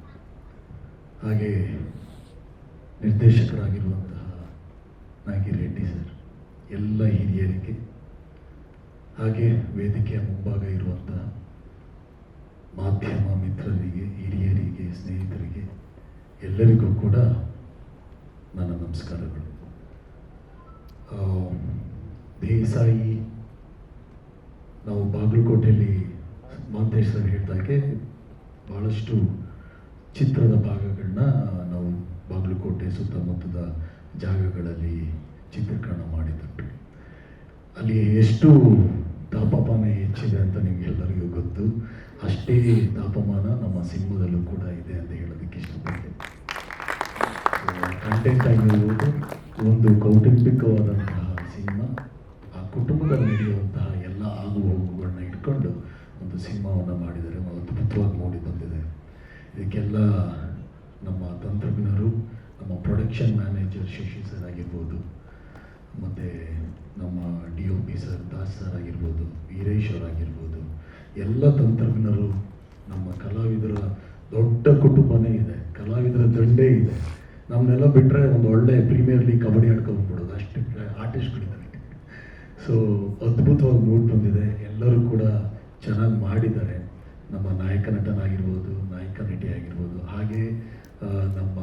Speaker 5: ಹಾಗೆ ನಿರ್ದೇಶಕರಾಗಿರುವಂತಹ ನಾಗಿ ರೆಡ್ಡಿ ಸರ್, ಎಲ್ಲ ಹಿರಿಯರಿಗೆ, ಹಾಗೆ ವೇದಿಕೆಯ ಮುಂಭಾಗ ಇರುವಂತಹ ಮಾಧ್ಯಮ ಮಿತ್ರರಿಗೆ, ಹಿರಿಯರಿಗೆ, ಸ್ನೇಹಿತರಿಗೆ ಎಲ್ಲರಿಗೂ ಕೂಡ ನನ್ನ ನಮಸ್ಕಾರಗಳು. ದೇಸಾಯಿ ನಾವು ಬಾಗಲಕೋಟೆಯಲ್ಲಿ ಮಹಂತೇಶ್ ಸರ್ ಹೇಳಿದಾಗೆ ಭಾಳಷ್ಟು ಚಿತ್ರದ ಭಾಗಗಳನ್ನ ನಾವು ಬಾಗಲಕೋಟೆ ಸುತ್ತಮುತ್ತದ ಜಾಗಗಳಲ್ಲಿ ಚಿತ್ರೀಕರಣ ಮಾಡಿದ್ದರು. ಅಲ್ಲಿ ಎಷ್ಟು ತಾಪಮಾನ ಹೆಚ್ಚಿದೆ ಅಂತ ನಿಮಗೆಲ್ಲರಿಗೂ ಗೊತ್ತು. ಅಷ್ಟೇ ತಾಪಮಾನ ನಮ್ಮ ಸಿನಿಮಾದಲ್ಲೂ ಕೂಡ ಇದೆ ಅಂತ ಹೇಳೋದಕ್ಕೆ ಇಷ್ಟಪಡ್ತೇನೆ. ಕಂಟೆಂಟ್ ಆಗಿರುವುದು ಒಂದು ಕೌಟುಂಬಿಕವಾದಂತಹ ಸಿನಿಮಾ, ಆ ಕುಟುಂಬದಲ್ಲಿ ನಡೆಯುವಂತಹ ಎಲ್ಲ ಆಗು ಹೋಗುಗಳನ್ನ ಇಟ್ಕೊಂಡು ಒಂದು ಸಿನಿಮಾವನ್ನು ಮಾಡಿದರೆ ಅದ್ಭುತವಾಗಿ ಮೂಡಿ ಬಂದಿದೆ. ಇದಕ್ಕೆಲ್ಲ ನಮ್ಮ ತಂತ್ರಜ್ಞರು, ನಮ್ಮ ಪ್ರೊಡಕ್ಷನ್ ಮ್ಯಾನೇಜರ್ ಶಶಿ ಸರ್ ಆಗಿರ್ಬೋದು, ಮತ್ತು ನಮ್ಮ DOP ಸರ್ ದಾಸ್ ಸರ್ ಆಗಿರ್ಬೋದು, ವೀರೇಶ್ ಅವರಾಗಿರ್ಬೋದು, ಎಲ್ಲ ತಂತ್ರಜ್ಞರು, ನಮ್ಮ ಕಲಾವಿದರ ದೊಡ್ಡ ಕುಟುಂಬನೇ ಇದೆ, ಕಲಾವಿದರ ದಂಡೇ ಇದೆ. ನಮ್ಮನ್ನೆಲ್ಲ ಬಿಟ್ಟರೆ ಒಂದು ಒಳ್ಳೆ ಪ್ರೀಮಿಯರ್ ಲೀಗ್ ಕಬಡ್ಡಿ ಆಡ್ಕೊಂಡ್ಬಿಡೋದು, ಅಷ್ಟು ಆರ್ಟಿಸ್ಟ್ಗಳಿದ್ದಾರೆ. ಸೊ ಅದ್ಭುತವಾಗಿ ಮೂಡಿ ಬಂದಿದೆ. ಎಲ್ಲರೂ ಕೂಡ ಚೆನ್ನಾಗಿ ಮಾಡಿದ್ದಾರೆ. ನಮ್ಮ ನಾಯಕ ನಟನಾಗಿರ್ಬೋದು, ನಾಯಕ ನಟಿ ಆಗಿರ್ಬೋದು, ಹಾಗೆ ನಮ್ಮ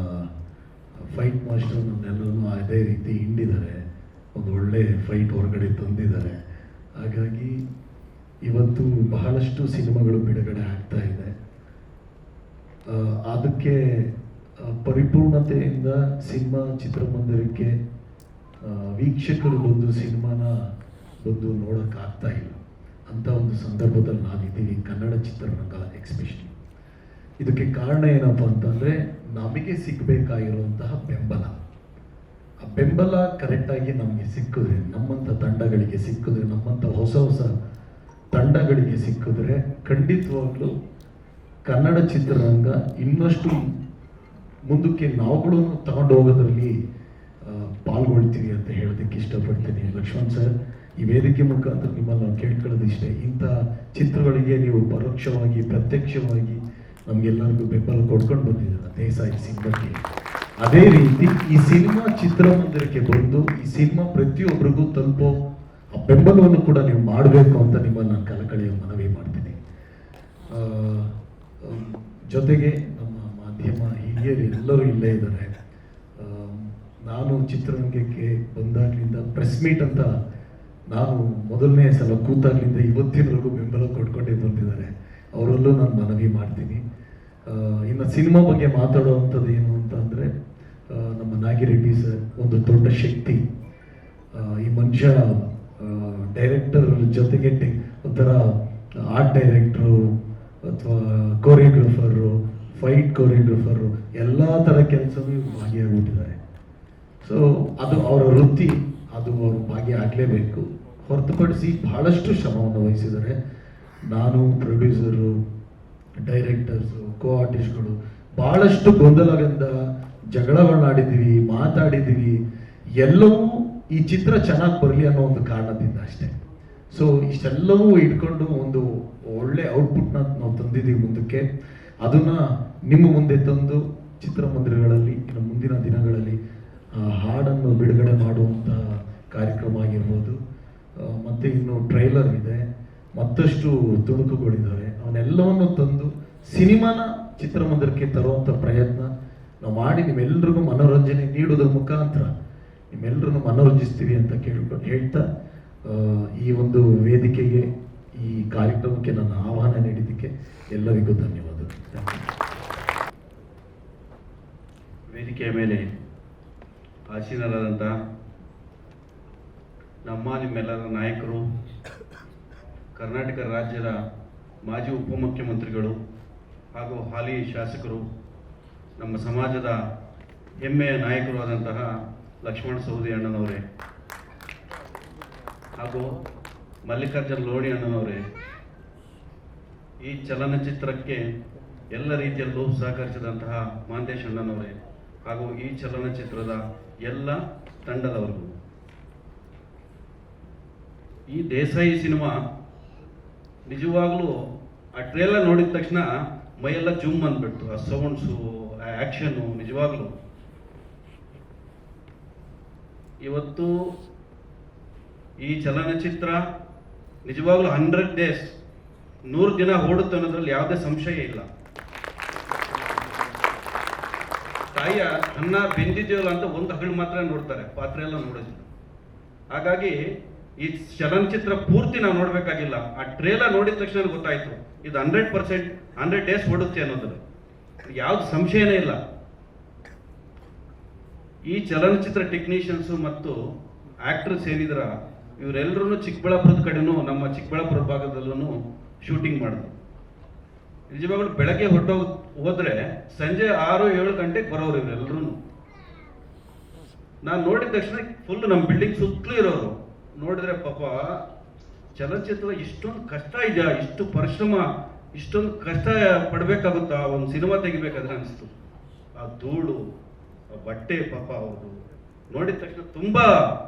Speaker 5: ಫೈಟ್ ಮಾಸ್ಟರ್ ನನ್ನೆಲ್ಲರೂ ಅದೇ ರೀತಿ ಹಿಂಡಿದ್ದಾರೆ. ಒಂದು ಒಳ್ಳೆ ಫೈಟ್ ಹೊರಗಡೆ ತಂದಿದ್ದಾರೆ. ಹಾಗಾಗಿ ಇವತ್ತು ಬಹಳಷ್ಟು ಸಿನಿಮಾಗಳು ಬಿಡುಗಡೆ ಆಗ್ತಾ ಇದೆ. ಅದಕ್ಕೆ ಪರಿಪೂರ್ಣತೆಯಿಂದ ಸಿನಿಮಾ ಚಿತ್ರಮಂದಿರಕ್ಕೆ ವೀಕ್ಷಕರು ಬಂದು ಸಿನಿಮಾನ ಬಂದು ನೋಡೋಕ್ಕಾಗ್ತಾ ಇಲ್ಲ ಅಂಥ ಒಂದು ಸಂದರ್ಭದಲ್ಲಿ ನಾವಿದ್ದೀವಿ, ಕನ್ನಡ ಚಿತ್ರರಂಗ ಎಕ್ಸ್ಪೆಷಲಿ. ಇದಕ್ಕೆ ಕಾರಣ ಏನಪ್ಪ ಅಂತಂದರೆ, ನಮಗೆ ಸಿಗಬೇಕಾಗಿರುವಂತಹ ಬೆಂಬಲ, ಆ ಬೆಂಬಲ ಕರೆಕ್ಟಾಗಿ ನಮಗೆ ಸಿಕ್ಕಿದ್ರೆ, ನಮ್ಮಂಥ ತಂಡಗಳಿಗೆ ಸಿಕ್ಕಿದ್ರೆ, ನಮ್ಮಂಥ ಹೊಸ ಹೊಸ ತಂಡಗಳಿಗೆ ಸಿಕ್ಕಿದ್ರೆ ಖಂಡಿತವಾಗ್ಲೂ ಕನ್ನಡ ಚಿತ್ರರಂಗ ಇನ್ನಷ್ಟು ಮುಂದಕ್ಕೆ ನಾವುಗಳು ತಗೊಂಡು ಹೋಗೋದ್ರಲ್ಲಿ ಪಾಲ್ಗೊಳ್ತೀವಿ ಅಂತ ಹೇಳೋದಕ್ಕೆ ಇಷ್ಟಪಡ್ತೀನಿ. ಲಕ್ಷ್ಮಣ್ ಸರ್, ಈ ವೇದಿಕೆ ಮುಖಾಂತರ ನಿಮ್ಮಲ್ಲಿ ನಾವು ಕೇಳ್ಕೊಳ್ಳೋದು ಇಷ್ಟೇ, ಇಂಥ ಚಿತ್ರಗಳಿಗೆ ನೀವು ಪರೋಕ್ಷವಾಗಿ ಪ್ರತ್ಯಕ್ಷವಾಗಿ ನಮಗೆಲ್ಲರಿಗೂ ಬೆಂಬಲ ಕೊಡ್ಕೊಂಡು ಬಂದಿದ್ದೀರ ದೇಸಾಯಿ ಸಿನಿಮಾಕ್ಕೆ. ಅದೇ ರೀತಿ ಈ ಸಿನಿಮಾ ಚಿತ್ರಮಂದಿರಕ್ಕೆ ಬಂದು ಈ ಸಿನಿಮಾ ಪ್ರತಿಯೊಬ್ಬರಿಗೂ ತಲುಪೋ ಆ ಬೆಂಬಲವನ್ನು ಕೂಡ ನೀವು ಮಾಡಬೇಕು ಅಂತ ನಿಮ್ಮನ್ನು ನಾನು ಕಳಕಳಿಯ ಮನವಿ ಮಾಡ್ತೀನಿ. ಜೊತೆಗೆ ನಮ್ಮ ಮಾಧ್ಯಮ ಹಿರಿಯರು ಎಲ್ಲರೂ ಇಲ್ಲೇ ಇದ್ದಾರೆ. ನಾನು ಚಿತ್ರರಂಗಕ್ಕೆ ಬಂದಾಗಲಿಂದ ಪ್ರೆಸ್ ಮೀಟ್ ಅಂತ ನಾನು ಮೊದಲನೇ ಸಲ ಕೂತಾಗಲಿಂದ ಇವತ್ತಿನವರೆಗೂ ಬೆಂಬಲ ಕೊಟ್ಕೊಂಡೇ ಬಂದಿದ್ದಾರೆ. ಅವರಲ್ಲೂ ನಾನು ಮನವಿ ಮಾಡ್ತೀನಿ. ಇನ್ನು ಸಿನಿಮಾ ಬಗ್ಗೆ ಮಾತಾಡುವಂಥದ್ದು ಏನು ಅಂತ ಅಂದರೆ, ನಮ್ಮ ನಾಗಿರೆಡ್ಡಿ ಸರ್ ಒಂದು ದೊಡ್ಡ ಶಕ್ತಿ. ಈ ಮನುಷ್ಯ ಡೈರೆಕ್ಟರ್ ಜೊತೆಗೆ ಒಂಥರ ಆರ್ಟ್ ಡೈರೆಕ್ಟ್ರು ಅಥವಾ ಕೋರಿಯೋಗ್ರಫರು, ಫೈಟ್ ಕೋರಿಯೋಗ್ರಫರು, ಎಲ್ಲ ಥರ ಕೆಲಸವೂ ಭಾಗಿಯಾಗ್ಬಿಟ್ಟಿದ್ದಾರೆ. ಸೊ ಅದು ಅವರ ವೃತ್ತಿ, ಅದು ಅವರು ಭಾಗಿಯಾಗಲೇಬೇಕು. ಹೊರತುಪಡಿಸಿ ಬಹಳಷ್ಟು ಶ್ರಮವನ್ನು ವಹಿಸಿದ್ದಾರೆ. ನಾನು, ಪ್ರೊಡ್ಯೂಸರು, ಡೈರೆಕ್ಟರ್ಸು, ಕೋ ಆರ್ಟಿಸ್ಟ್ಗಳು ಭಾಳಷ್ಟು ಗೊಂದಲದಿಂದ ಜಗಳಗಳನ್ನಾಡಿದ್ದೀವಿ, ಮಾತಾಡಿದ್ದೀವಿ. ಎಲ್ಲವೂ ಈ ಚಿತ್ರ ಚೆನ್ನಾಗಿ ಬರಲಿ ಅನ್ನೋ ಒಂದು ಕಾರಣದಿಂದ ಅಷ್ಟೇ. ಸೊ ಇಷ್ಟೆಲ್ಲವೂ ಇಟ್ಕೊಂಡು ಒಂದು ಒಳ್ಳೆ ಔಟ್ಪುಟ್ನ ನಾವು ತಂದಿದ್ದೀವಿ ಮುಂದಕ್ಕೆ. ಅದನ್ನು ನಿಮ್ಮ ಮುಂದೆ ತಂದು ಚಿತ್ರಮಂದಿರಗಳಲ್ಲಿ ಇನ್ನು ಮುಂದಿನ ದಿನಗಳಲ್ಲಿ ಹಾಡನ್ನು ಬಿಡುಗಡೆ ಮಾಡುವಂಥ ಕಾರ್ಯಕ್ರಮ ಆಗಿರ್ಬೋದು, ಮತ್ತು ಇನ್ನು ಟ್ರೈಲರ್ ಇದೆ, ಮತ್ತಷ್ಟು ತುಣುಕುಗಳಿದ್ದಾವೆ. ಅವನ್ನೆಲ್ಲವನ್ನು ತಂದು ಸಿನಿಮಾನ ಚಿತ್ರಮಂದಿರಕ್ಕೆ ತರುವಂಥ ಪ್ರಯತ್ನ ನಾವು ಮಾಡಿ ನಿಮ್ಮೆಲ್ಲರಿಗೂ ಮನೋರಂಜನೆ ನೀಡೋದ್ರ ಮುಖಾಂತರ ನಿಮ್ಮೆಲ್ಲರನ್ನು ಮನೋರಂಜಿಸ್ತೀವಿ ಅಂತ ಕೇಳ್ಕೊಂಡು ಹೇಳ್ತಾ, ಈ ಒಂದು ವೇದಿಕೆಗೆ, ಈ ಕಾರ್ಯಕ್ರಮಕ್ಕೆ ನನ್ನ ಆಹ್ವಾನ ನೀಡಿದ್ದಕ್ಕೆ ಎಲ್ಲರಿಗೂ ಧನ್ಯವಾದಗಳು.
Speaker 6: ವೇದಿಕೆಯ ಮೇಲೆ ಆಸೀನರಾದಂಥ ನಿಮ್ಮೆಲ್ಲರ ನಾಯಕರು, ಕರ್ನಾಟಕ ರಾಜ್ಯದ ಮಾಜಿ ಉಪಮುಖ್ಯಮಂತ್ರಿಗಳು ಹಾಗೂ ಹಾಲಿ ಶಾಸಕರು, ನಮ್ಮ ಸಮಾಜದ ಹೆಮ್ಮೆಯ ನಾಯಕರು ಆದಂತಹ ಲಕ್ಷ್ಮಣ ಸವದಿ ಅಣ್ಣನವರೇ ಹಾಗೂ ಮಲ್ಲಿಕಾರ್ಜುನ ಲೋಣಿ ಅಣ್ಣನವರೇ, ಈ ಚಲನಚಿತ್ರಕ್ಕೆ ಎಲ್ಲ ರೀತಿಯಲ್ಲೂ ಸಹಕರಿಸಿದಂತಹ ಮಾಂತೇಶ್ ಅಣ್ಣನವರೇ ಹಾಗೂ ಈ ಚಲನಚಿತ್ರದ ಎಲ್ಲ ತಂಡದವರಿಗೂ. ಈ ದೇಸಾಯಿ ಸಿನಿಮಾ ನಿಜವಾಗ್ಲೂ ಆ ಟ್ರೇಲರ್ ನೋಡಿದ ತಕ್ಷಣ ಮೈಯೆಲ್ಲ ಜುಮ್ ಅಂದ್ಬಿಡ್ತು. ಆ ಸೌಂಡ್ಸು, ಆ ಆ್ಯಕ್ಷನ್ನು ನಿಜವಾಗ್ಲೂ ಇವತ್ತು ಈ ಚಲನಚಿತ್ರ ನಿಜವಾಗ್ಲೂ 100 days 100 ದಿನ ಓಡುತ್ತೆ ಅನ್ನೋದ್ರಲ್ಲಿ ಯಾವುದೇ ಸಂಶಯ ಇಲ್ಲ. ತಾಯಿಯ ಅನ್ನ ಬೆಂದಿದೆಯಲ್ಲ ಅಂತ ಒಂದು ಹಗಲು ಮಾತ್ರ ನೋಡ್ತಾರೆ, ಪಾತ್ರೆ ಎಲ್ಲ ನೋಡೋದಿಲ್ಲ. ಹಾಗಾಗಿ ಈ ಚಲನಚಿತ್ರ ಪೂರ್ತಿ ನಾವು ನೋಡಬೇಕಾಗಿಲ್ಲ, ಆ ಟ್ರೇಲರ್ ನೋಡಿದ ತಕ್ಷಣ ಗೊತ್ತಾಯ್ತು ಇದು 100% 100 days ಓಡುತ್ತೆ ಅನ್ನೋದು ಯಾವ್ದು ಸಂಶಯನೇ ಇಲ್ಲ. ಈ ಚಲನಚಿತ್ರ ಟೆಕ್ನಿಷಿಯನ್ಸು ಮತ್ತು ಆಕ್ಟರ್ಸ್ ಏನಿದ್ರ ಇವರೆಲ್ಲರೂ ಚಿಕ್ಕಬಳ್ಳಾಪುರದ ಕಡೆನೂ ನಮ್ಮ ಚಿಕ್ಕಬಳ್ಳಾಪುರ ಭಾಗದಲ್ಲೂ ಶೂಟಿಂಗ್ ಮಾಡಿದ್ರು. ನಿಜವಾಗ್ಲೂ ಬೆಳಗ್ಗೆ ಹೋದ್ರೆ ಸಂಜೆ 6-7 ಗಂಟೆಗೆ ಬರೋರು ಇವರೆಲ್ಲರೂ. ನಾನು ನೋಡಿದ ತಕ್ಷಣ ಫುಲ್ ನಮ್ಮ ಬಿಲ್ಡಿಂಗ್ ಸುತ್ತಲೂ ಇರೋರು ನೋಡಿದ್ರೆ ಪಾಪ ಚಲನಚಿತ್ರ ಇಷ್ಟೊಂದು ಕಷ್ಟ ಇದೆಯಾ, ಇಷ್ಟು ಪರಿಶ್ರಮ, ಇಷ್ಟೊಂದು ಕಷ್ಟ ಪಡಬೇಕಾಗುತ್ತಾ ಒಂದು ಸಿನಿಮಾ ತೆಗಿಬೇಕಾದ್ರೆ ಅನಿಸ್ತು. ಆ ಧೂಳು, ಆ ಬಟ್ಟೆ, ಪಾಪ ಅವರು ನೋಡಿದ ತಕ್ಷಣ ತುಂಬಾ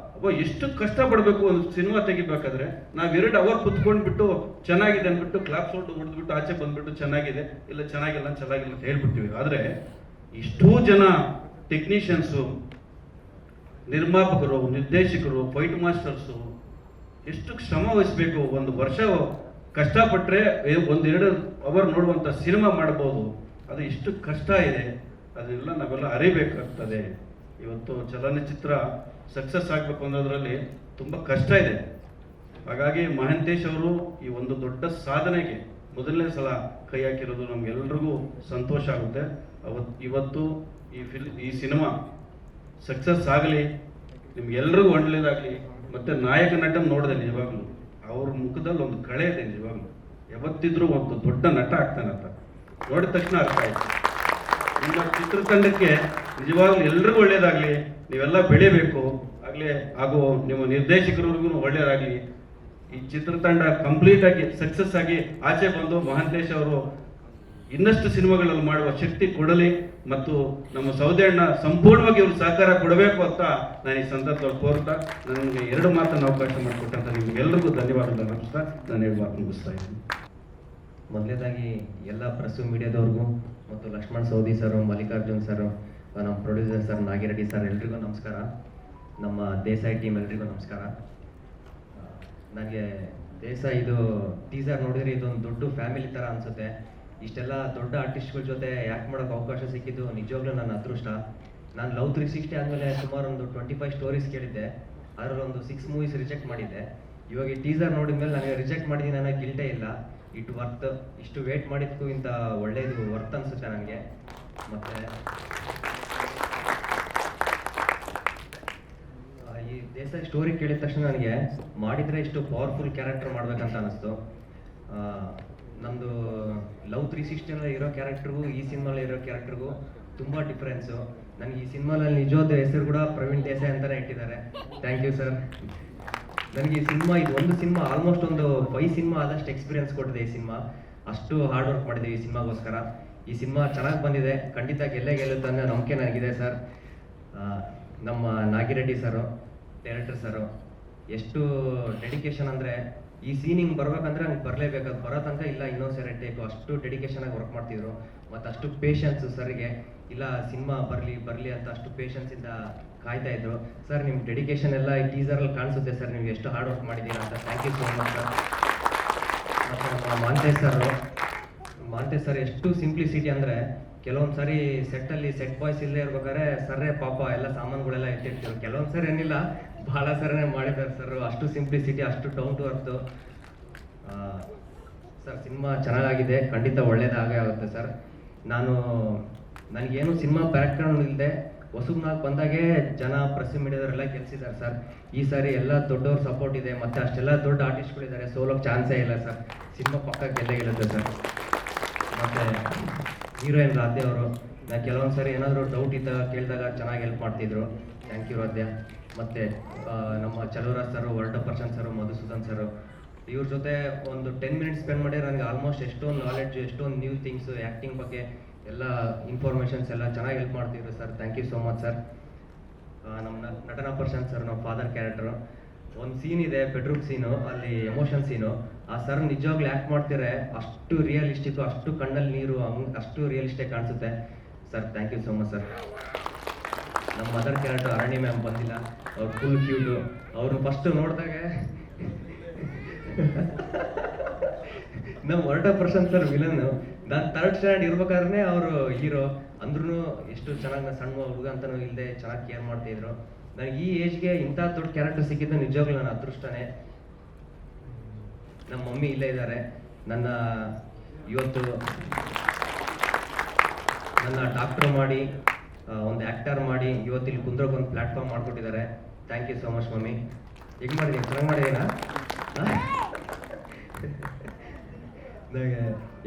Speaker 6: ಎಷ್ಟು ಕಷ್ಟ ಪಡಬೇಕು ಒಂದು ಸಿನಿಮಾ ತೆಗಿಬೇಕಾದ್ರೆ. ನಾವು 2 hour ಕುತ್ಕೊಂಡ್ಬಿಟ್ಟು ಚೆನ್ನಾಗಿದೆ ಅಂದ್ಬಿಟ್ಟು ಕ್ಲಾಪ್ ಸೌಂಡ್ ಹೊಡೆದ್ಬಿಟ್ಟು ಆಚೆ ಬಂದ್ಬಿಟ್ಟು ಚೆನ್ನಾಗಿದೆ, ಇಲ್ಲ ಚೆನ್ನಾಗಿಲ್ಲ ಅಂತ ಹೇಳ್ಬಿಡ್ತೀವಿ. ಆದ್ರೆ ಇಷ್ಟೂ ಜನ ಟೆಕ್ನಿಷಿಯನ್ಸು, ನಿರ್ಮಾಪಕರು, ನಿರ್ದೇಶಕರು, ಫೈಟ್ ಮಾಸ್ಟರ್ಸು ಎಷ್ಟು ಶ್ರಮ ವಹಿಸ್ಬೇಕು. 1 ವರ್ಷ ಕಷ್ಟಪಟ್ಟರೆ 1-2 hour ನೋಡುವಂಥ ಸಿನಿಮಾ ಮಾಡ್ಬೋದು. ಅದು ಎಷ್ಟು ಕಷ್ಟ ಇದೆ ಅದನ್ನೆಲ್ಲ ನಾವೆಲ್ಲ ಅರಿಬೇಕಾಗ್ತದೆ. ಇವತ್ತು ಚಲನಚಿತ್ರ ಸಕ್ಸಸ್ ಆಗಬೇಕು ಅನ್ನೋದ್ರಲ್ಲಿ ತುಂಬ ಕಷ್ಟ ಇದೆ. ಹಾಗಾಗಿ ಮಹಾಂತೇಶ್ ಅವರು ಈ ಒಂದು ದೊಡ್ಡ ಸಾಧನೆಗೆ ಮೊದಲನೇ ಸಲ ಕೈ ಹಾಕಿರೋದು ನಮ್ಗೆಲ್ರಿಗೂ ಸಂತೋಷ ಆಗುತ್ತೆ. ಇವತ್ತು ಈ ಸಿನಿಮಾ ಸಕ್ಸಸ್ ಆಗಲಿ, ನಿಮ್ಗೆಲ್ರಿಗೂ ಒಳ್ಳೆಯದಾಗಲಿ. ಮತ್ತು ನಾಯಕ ನಟ ನೋಡಿದೆ, ನಿಜವಾಗ್ಲೂ ಅವ್ರ ಮುಖದಲ್ಲಿ ಒಂದು ಕಳೆ ಇದೆ. ನಿಜವಾಗ್ಲೂ ಯಾವತ್ತಿದ್ರೂ ಒಂದು ದೊಡ್ಡ ನಟ ಆಗ್ತಾನಂತ ನೋಡಿದ ತಕ್ಷಣ ಅರ್ಥ ಆಯ್ತು. ನಿಮ್ಮ ಚಿತ್ರತಂಡಕ್ಕೆ ನಿಜವಾಗ್ಲೂ ಎಲ್ರಿಗೂ ಒಳ್ಳೇದಾಗಲಿ, ನೀವೆಲ್ಲ ಬೆಳಿಬೇಕು ಆಗಲಿ, ಹಾಗೂ ನಿಮ್ಮ ನಿರ್ದೇಶಕರಿಗೂ ಒಳ್ಳೆಯದಾಗಲಿ. ಈ ಚಿತ್ರತಂಡ ಕಂಪ್ಲೀಟ್ ಆಗಿ ಸಕ್ಸಸ್ ಆಗಿ ಆಚೆ ಬಂದು ಮಹಾಂತೇಶ್ ಅವರು ಇನ್ನಷ್ಟು ಸಿನಿಮಾಗಳಲ್ಲಿ ಮಾಡುವ ಶಕ್ತಿ ಕೊಡಲಿ ಮತ್ತು ನಮ್ಮ ಸೌದೆ ಅಣ್ಣ ಸಂಪೂರ್ಣವಾಗಿ ಇವರು ಸಹಕಾರ ಕೊಡಬೇಕು ಅಂತ ನಾನು ಈ ಸಂದರ್ಭದಲ್ಲಿ ಕೋರ್ತಾ ನನಗೆ 2 ಮಾತನ್ನು ಅವಕಾಶ ಮಾಡಿಕೊಟ್ಟಂತ ನಿಮ್ಗೆಲ್ರಿಗೂ ಧನ್ಯವಾದಗಳು ಅರ್ಪಿಸ್ತಾ ನಾನು 2 ಮಾತು ಮುಗಿಸ್ತಾ ಇದ್ದೀನಿ.
Speaker 7: ಮೊದಲನೇದಾಗಿ ಎಲ್ಲ ಪ್ರೆಸ್ ಮೀಡಿಯಾದವ್ರಿಗೂ ಮತ್ತು ಲಕ್ಷ್ಮಣ್ ಸೌದಿ ಸರ್, ಮಲ್ಲಿಕಾರ್ಜುನ್ ಸರ್, ನಮ್ಮ ಪ್ರೊಡ್ಯೂಸರ್ ಸರ್ ನಾಗಿರೆಡ್ಡಿ ಸರ್ ಎಲ್ರಿಗೂ ನಮಸ್ಕಾರ. ನಮ್ಮ ದೇಸಾಯಿ ಟೀಮ್ ಎಲ್ರಿಗೂ ನಮಸ್ಕಾರ. ನನಗೆ ದೇಸಾಯಿ ಇದು ಟೀಸರ್ ನೋಡಿದ್ರೆ ಇದೊಂದು ದೊಡ್ಡ ಫ್ಯಾಮಿಲಿ ಥರ ಅನಿಸುತ್ತೆ. ಇಷ್ಟೆಲ್ಲ ದೊಡ್ಡ ಆರ್ಟಿಸ್ಟ್ಗಳ ಜೊತೆ ಯಾಕೆ ಮಾಡೋಕ್ಕೆ ಅವಕಾಶ ಸಿಕ್ಕಿದ್ದು ನಿಜವಾಗ್ಲೂ ನನ್ನ ಅದೃಷ್ಟ. ನಾನು ಲವ್ 360 ಆದಮೇಲೆ ಸುಮಾರು ಒಂದು 25 ಸ್ಟೋರೀಸ್ ಕೇಳಿದ್ದೆ, ಅದರಲ್ಲಿ ಒಂದು 6 ಮೂವೀಸ್ ರಿಜೆಕ್ಟ್ ಮಾಡಿದ್ದೆ. ಇವಾಗ ಈ ಟೀಸರ್ ನೋಡಿದ ಮೇಲೆ ನನಗೆ ರಿಜೆಕ್ಟ್ ಮಾಡಿದ್ದೀನಿ ಅನ್ನೋ ಗಿಲ್ಟೇ ಇಲ್ಲ. ಇಟ್ ವರ್ತ್, ಇಷ್ಟು ವೇಟ್ ಮಾಡಿದ್ದಕ್ಕೂ ಇಂಥ ಒಳ್ಳೆಯದು ವರ್ತ್ ಅನಿಸುತ್ತೆ ನನಗೆ. ಮತ್ತು ಈ ದೇಸಾಯಿ ಸ್ಟೋರಿ ಕೇಳಿದ ತಕ್ಷಣ ನನಗೆ ಮಾಡಿದರೆ ಇಷ್ಟು ಪವರ್ಫುಲ್ ಕ್ಯಾರೆಕ್ಟರ್ ಮಾಡ್ಬೇಕಂತ ಅನ್ನಿಸ್ತು. ನಮ್ಮದು ಲವ್ 360 ಇರೋ ಕ್ಯಾರೆಕ್ಟರ್ಗೂ ಈ ಸಿನಿಮಾಲಿ ಇರೋ ಕ್ಯಾರೆಕ್ಟರ್ಗೂ ತುಂಬ ಡಿಫ್ರೆನ್ಸು. ನನಗೆ ಈ ಸಿನಿಮಾದಲ್ಲಿ ನಿಜವಾದ ಹೆಸರು ಕೂಡ ಪ್ರವೀಣ್ ದೇಸಾಯಿ ಅಂತಲೇ ಇಟ್ಟಿದ್ದಾರೆ. Thank you sir. ನನಗೆ ಈ ಸಿನಿಮಾ, ಇದು ಒಂದು ಸಿನಿಮಾ ಆಲ್ಮೋಸ್ಟ್ ಒಂದು 5 ಸಿನಿಮಾ ಆದಷ್ಟು ಎಕ್ಸ್ಪೀರಿಯನ್ಸ್ ಕೊಟ್ಟಿದೆ ಈ ಸಿನಿಮಾ. ಅಷ್ಟು ಹಾರ್ಡ್ ವರ್ಕ್ ಮಾಡಿದ್ದೀವಿ ಈ ಸಿನಿಮಾಗೋಸ್ಕರ. ಈ ಸಿನಿಮಾ ಚೆನ್ನಾಗಿ ಬಂದಿದೆ, ಖಂಡಿತ ಗೆಲ್ಲುತ್ತೆ ಅನ್ನೋ ನಂಬಿಕೆ ನನಗಿದೆ ಸರ್. ನಮ್ಮ ನಾಗಿರೆಡ್ಡಿ ಸರು, ಡೈರೆಕ್ಟರ್ ಸರು ಎಷ್ಟು ಡೆಡಿಕೇಶನ್ ಅಂದರೆ ಈ ಸೀನಿಂಗ್ ಬರ್ಬೇಕಂದ್ರೆ ಹಂಗೆ ಬರಲೇಬೇಕು, ಅದು ಬರೋ ತನಕ ಇಲ್ಲ ಇನ್ನೊಂದು ಸರಿ ಟೇಕು, ಅಷ್ಟು ಡೆಡಿಕೇಶನಾಗಿ ವರ್ಕ್ ಮಾಡ್ತಿದ್ರು. ಮತ್ತು ಅಷ್ಟು ಪೇಷನ್ಸು ಸರ್ಗೆ, ಇಲ್ಲ ಸಿನಿಮಾ ಬರಲಿ ಅಂತ ಅಷ್ಟು ಪೇಷನ್ಸಿಂದ ಕಾಯ್ತಾ ಇದ್ರು. ಸರ್ ನಿಮ್ಮ ಡೆಡಿಕೇಶನ್ ಎಲ್ಲ ಈ ಟೀಸರಲ್ಲಿ ಕಾಣಿಸುತ್ತೆ ಸರ್, ನೀವು ಎಷ್ಟು ಹಾರ್ಡ್ ವರ್ಕ್ ಮಾಡಿದ್ದೀರಾ ಅಂತ. Thank you so much sir. ಮತ್ತು ನಮ್ಮ ಮಾಂತೇಶ್ ಸರ್ ಎಷ್ಟು ಸಿಂಪ್ಲಿಸಿಟಿ ಅಂದರೆ ಕೆಲವೊಂದು ಸಾರಿ ಸೆಟ್ಟಲ್ಲಿ ಸೆಟ್ ಬಾಯ್ಸ್ ಇಲ್ಲದೆ ಇರ್ಬೇಕಾದ್ರೆ ಸರ್ರೇ ಪಾಪ ಎಲ್ಲ ಸಾಮಾನುಗಳೆಲ್ಲ ಎತ್ತಿರ್ತೀವಿ. ಕೆಲವೊಂದು ಸರಿ ಏನಿಲ್ಲ, ಭಾಳ ಸರನೇ ಮಾಡಿದ್ದಾರೆ ಸರ್. ಅಷ್ಟು ಸಿಂಪ್ಲಿಸಿಟಿ, ಅಷ್ಟು down to earth. Sir cinema ಚೆನ್ನಾಗಿದೆ, ಖಂಡಿತ ಒಳ್ಳೇದಾಗೇ ಆಗುತ್ತೆ ಸರ್. ನನಗೇನು ಸಿನಿಮಾ ಬ್ಯಾಕ್ಗ್ರೌಂಡ್ ಇಲ್ಲದೆ ಹೊಸಬ್ನಾಗ ಬಂದಾಗೆ ಜನ ಪ್ರೆಸ್ ಮೀಡಿಯಾದವರೆಲ್ಲ ಗೆಲ್ಸಿದ್ದಾರೆ ಸರ್. ಈ ಸಾರಿ ಎಲ್ಲ ದೊಡ್ಡವ್ರ ಸಪೋರ್ಟ್ ಇದೆ, ಮತ್ತು ಅಷ್ಟೆಲ್ಲ ದೊಡ್ಡ ಆರ್ಟಿಸ್ಟ್ಗಳಿದ್ದಾರೆ, ಸೋಲೋಕ್ಕೆ ಚಾನ್ಸೇ ಇಲ್ಲ ಸರ್. ಸಿನಿಮಾ ಪಕ್ಕ ಗೆಲ್ಲುತ್ತೆ ಸರ್. ಮತ್ತು ಹೀರೋಯಿನ್ ರಾಧೆ ಅವರು, ನಾನು ಕೆಲವೊಂದು ಸಾರಿ ಏನಾದರೂ ಡೌಟ್ ಇದ್ದಾಗ ಕೇಳಿದಾಗ ಚೆನ್ನಾಗಿ ಹೆಲ್ಪ್ ಮಾಡ್ತಿದ್ರು. Thank you Radhya. ಮತ್ತು ನಮ್ಮ ಚಲುವರಾಜ್ ಸರು, ವರ್ಲ್ಡ್ ಸರು, ಮಧುಸೂದನ್ ಸರು, ಇವ್ರ ಜೊತೆ ಒಂದು 10 ಮಿನಿಟ್ಸ್ ಸ್ಪೆಂಡ್ ಮಾಡಿ ನನಗೆ ಆಲ್ಮೋಸ್ಟ್ ಎಷ್ಟೊಂದು ನಾಲೆಡ್ಜು, ಎಷ್ಟೊಂದು ನ್ಯೂ ಥಿಂಗ್ಸು, ಆ್ಯಕ್ಟಿಂಗ್ ಬಗ್ಗೆ ಎಲ್ಲ ಇನ್ಫಾರ್ಮೇಷನ್ಸ್ ಎಲ್ಲ ಚೆನ್ನಾಗಿ ಹೆಲ್ಪ್ ಮಾಡ್ತಿದ್ರು sir. Thank you so much sir. ನಮ್ಮ ನಟನಾ ಪ್ರಶಾಂತ್ ಸರ್, ನಮ್ಮ ಫಾದರ್ ಕ್ಯಾರೆಕ್ಟರು, ಒಂದು ಸೀನ್ ಇದೆ ಬೆಡ್ರೂಮ್ ಸೀನು, ಅಲ್ಲಿ ಎಮೋಷನ್ ಸೀನು. ಆ ಸರ್ ನಿಜವಾಗ್ಲೂ ಆ್ಯಕ್ಟ್ ಮಾಡ್ತಿದ್ರೆ ಅಷ್ಟು ರಿಯಲಿಸ್ಟಿಕ್ಕು, ಅಷ್ಟು ಕಣ್ಣಲ್ಲಿ ನೀರು, ಅಷ್ಟು ರಿಯಲಿಸ್ಟಿಕ್ ಕಾಣಿಸುತ್ತೆ sir. Thank you so much sir. ನಮ್ಮ ಮದರ್ ಕ್ಯಾರೆಕ್ಟರ್ ಅರಣಿ ಮ್ಯಾಮ್ ಬಂದಿಲ್ಲ, ಅವ್ರು ಫುಲ್ ಕ್ಯೂಟು. ಅವ್ರನ್ನ ಫಸ್ಟ್ ನೋಡಿದಾಗ ನಮ್ಮ ವರ್ಲ್ಡ್ ಸರ್ ವಿಲನ್ನು, ನಾನು 3rd ಸ್ಟ್ಯಾಂಡರ್ಡ್ ಇರ್ಬೇಕಾದ್ರೆ ಅವರು ಹೀರೋ ಅಂದ್ರೂ ಎಷ್ಟು ಚೆನ್ನಾಗಿ, ನಾನು ಸಣ್ಣ ಹುಡುಗ ಅಂತಲೂ ಇಲ್ಲದೆ ಚೆನ್ನಾಗಿ ಕೇರ್ ಮಾಡ್ತಿದ್ರು. ನನಗೆ ಈ ಏಜ್ಗೆ ಇಂಥ ದೊಡ್ಡ ಕ್ಯಾರೆಕ್ಟರ್ ಸಿಕ್ಕಿದ್ದು ನಿಜವಾಗ್ಲೂ ನನ್ನ ಅದೃಷ್ಟನೇ. ನಮ್ಮ ಮಮ್ಮಿ ಇಲ್ಲೇ ಇದ್ದಾರೆ, ಇವತ್ತು ನನ್ನ ಡಾಕ್ಟರ್ ಮಾಡಿ, ಒಂದು ಆ್ಯಕ್ಟರ್ ಮಾಡಿ, ಇವತ್ತು ಇಲ್ಲಿ ಕುಂದ್ರೋಕೆ ಒಂದು ಪ್ಲ್ಯಾಟ್ಫಾರ್ಮ್ ಮಾಡಿಕೊಟ್ಟಿದ್ದಾರೆ. Thank you so much mummy. ಹೇಗೆ ಮಾಡಿದ್ದೀನಿ, ಚೆನ್ನಾಗಿ ಮಾಡಿದ್ದೀರಾ?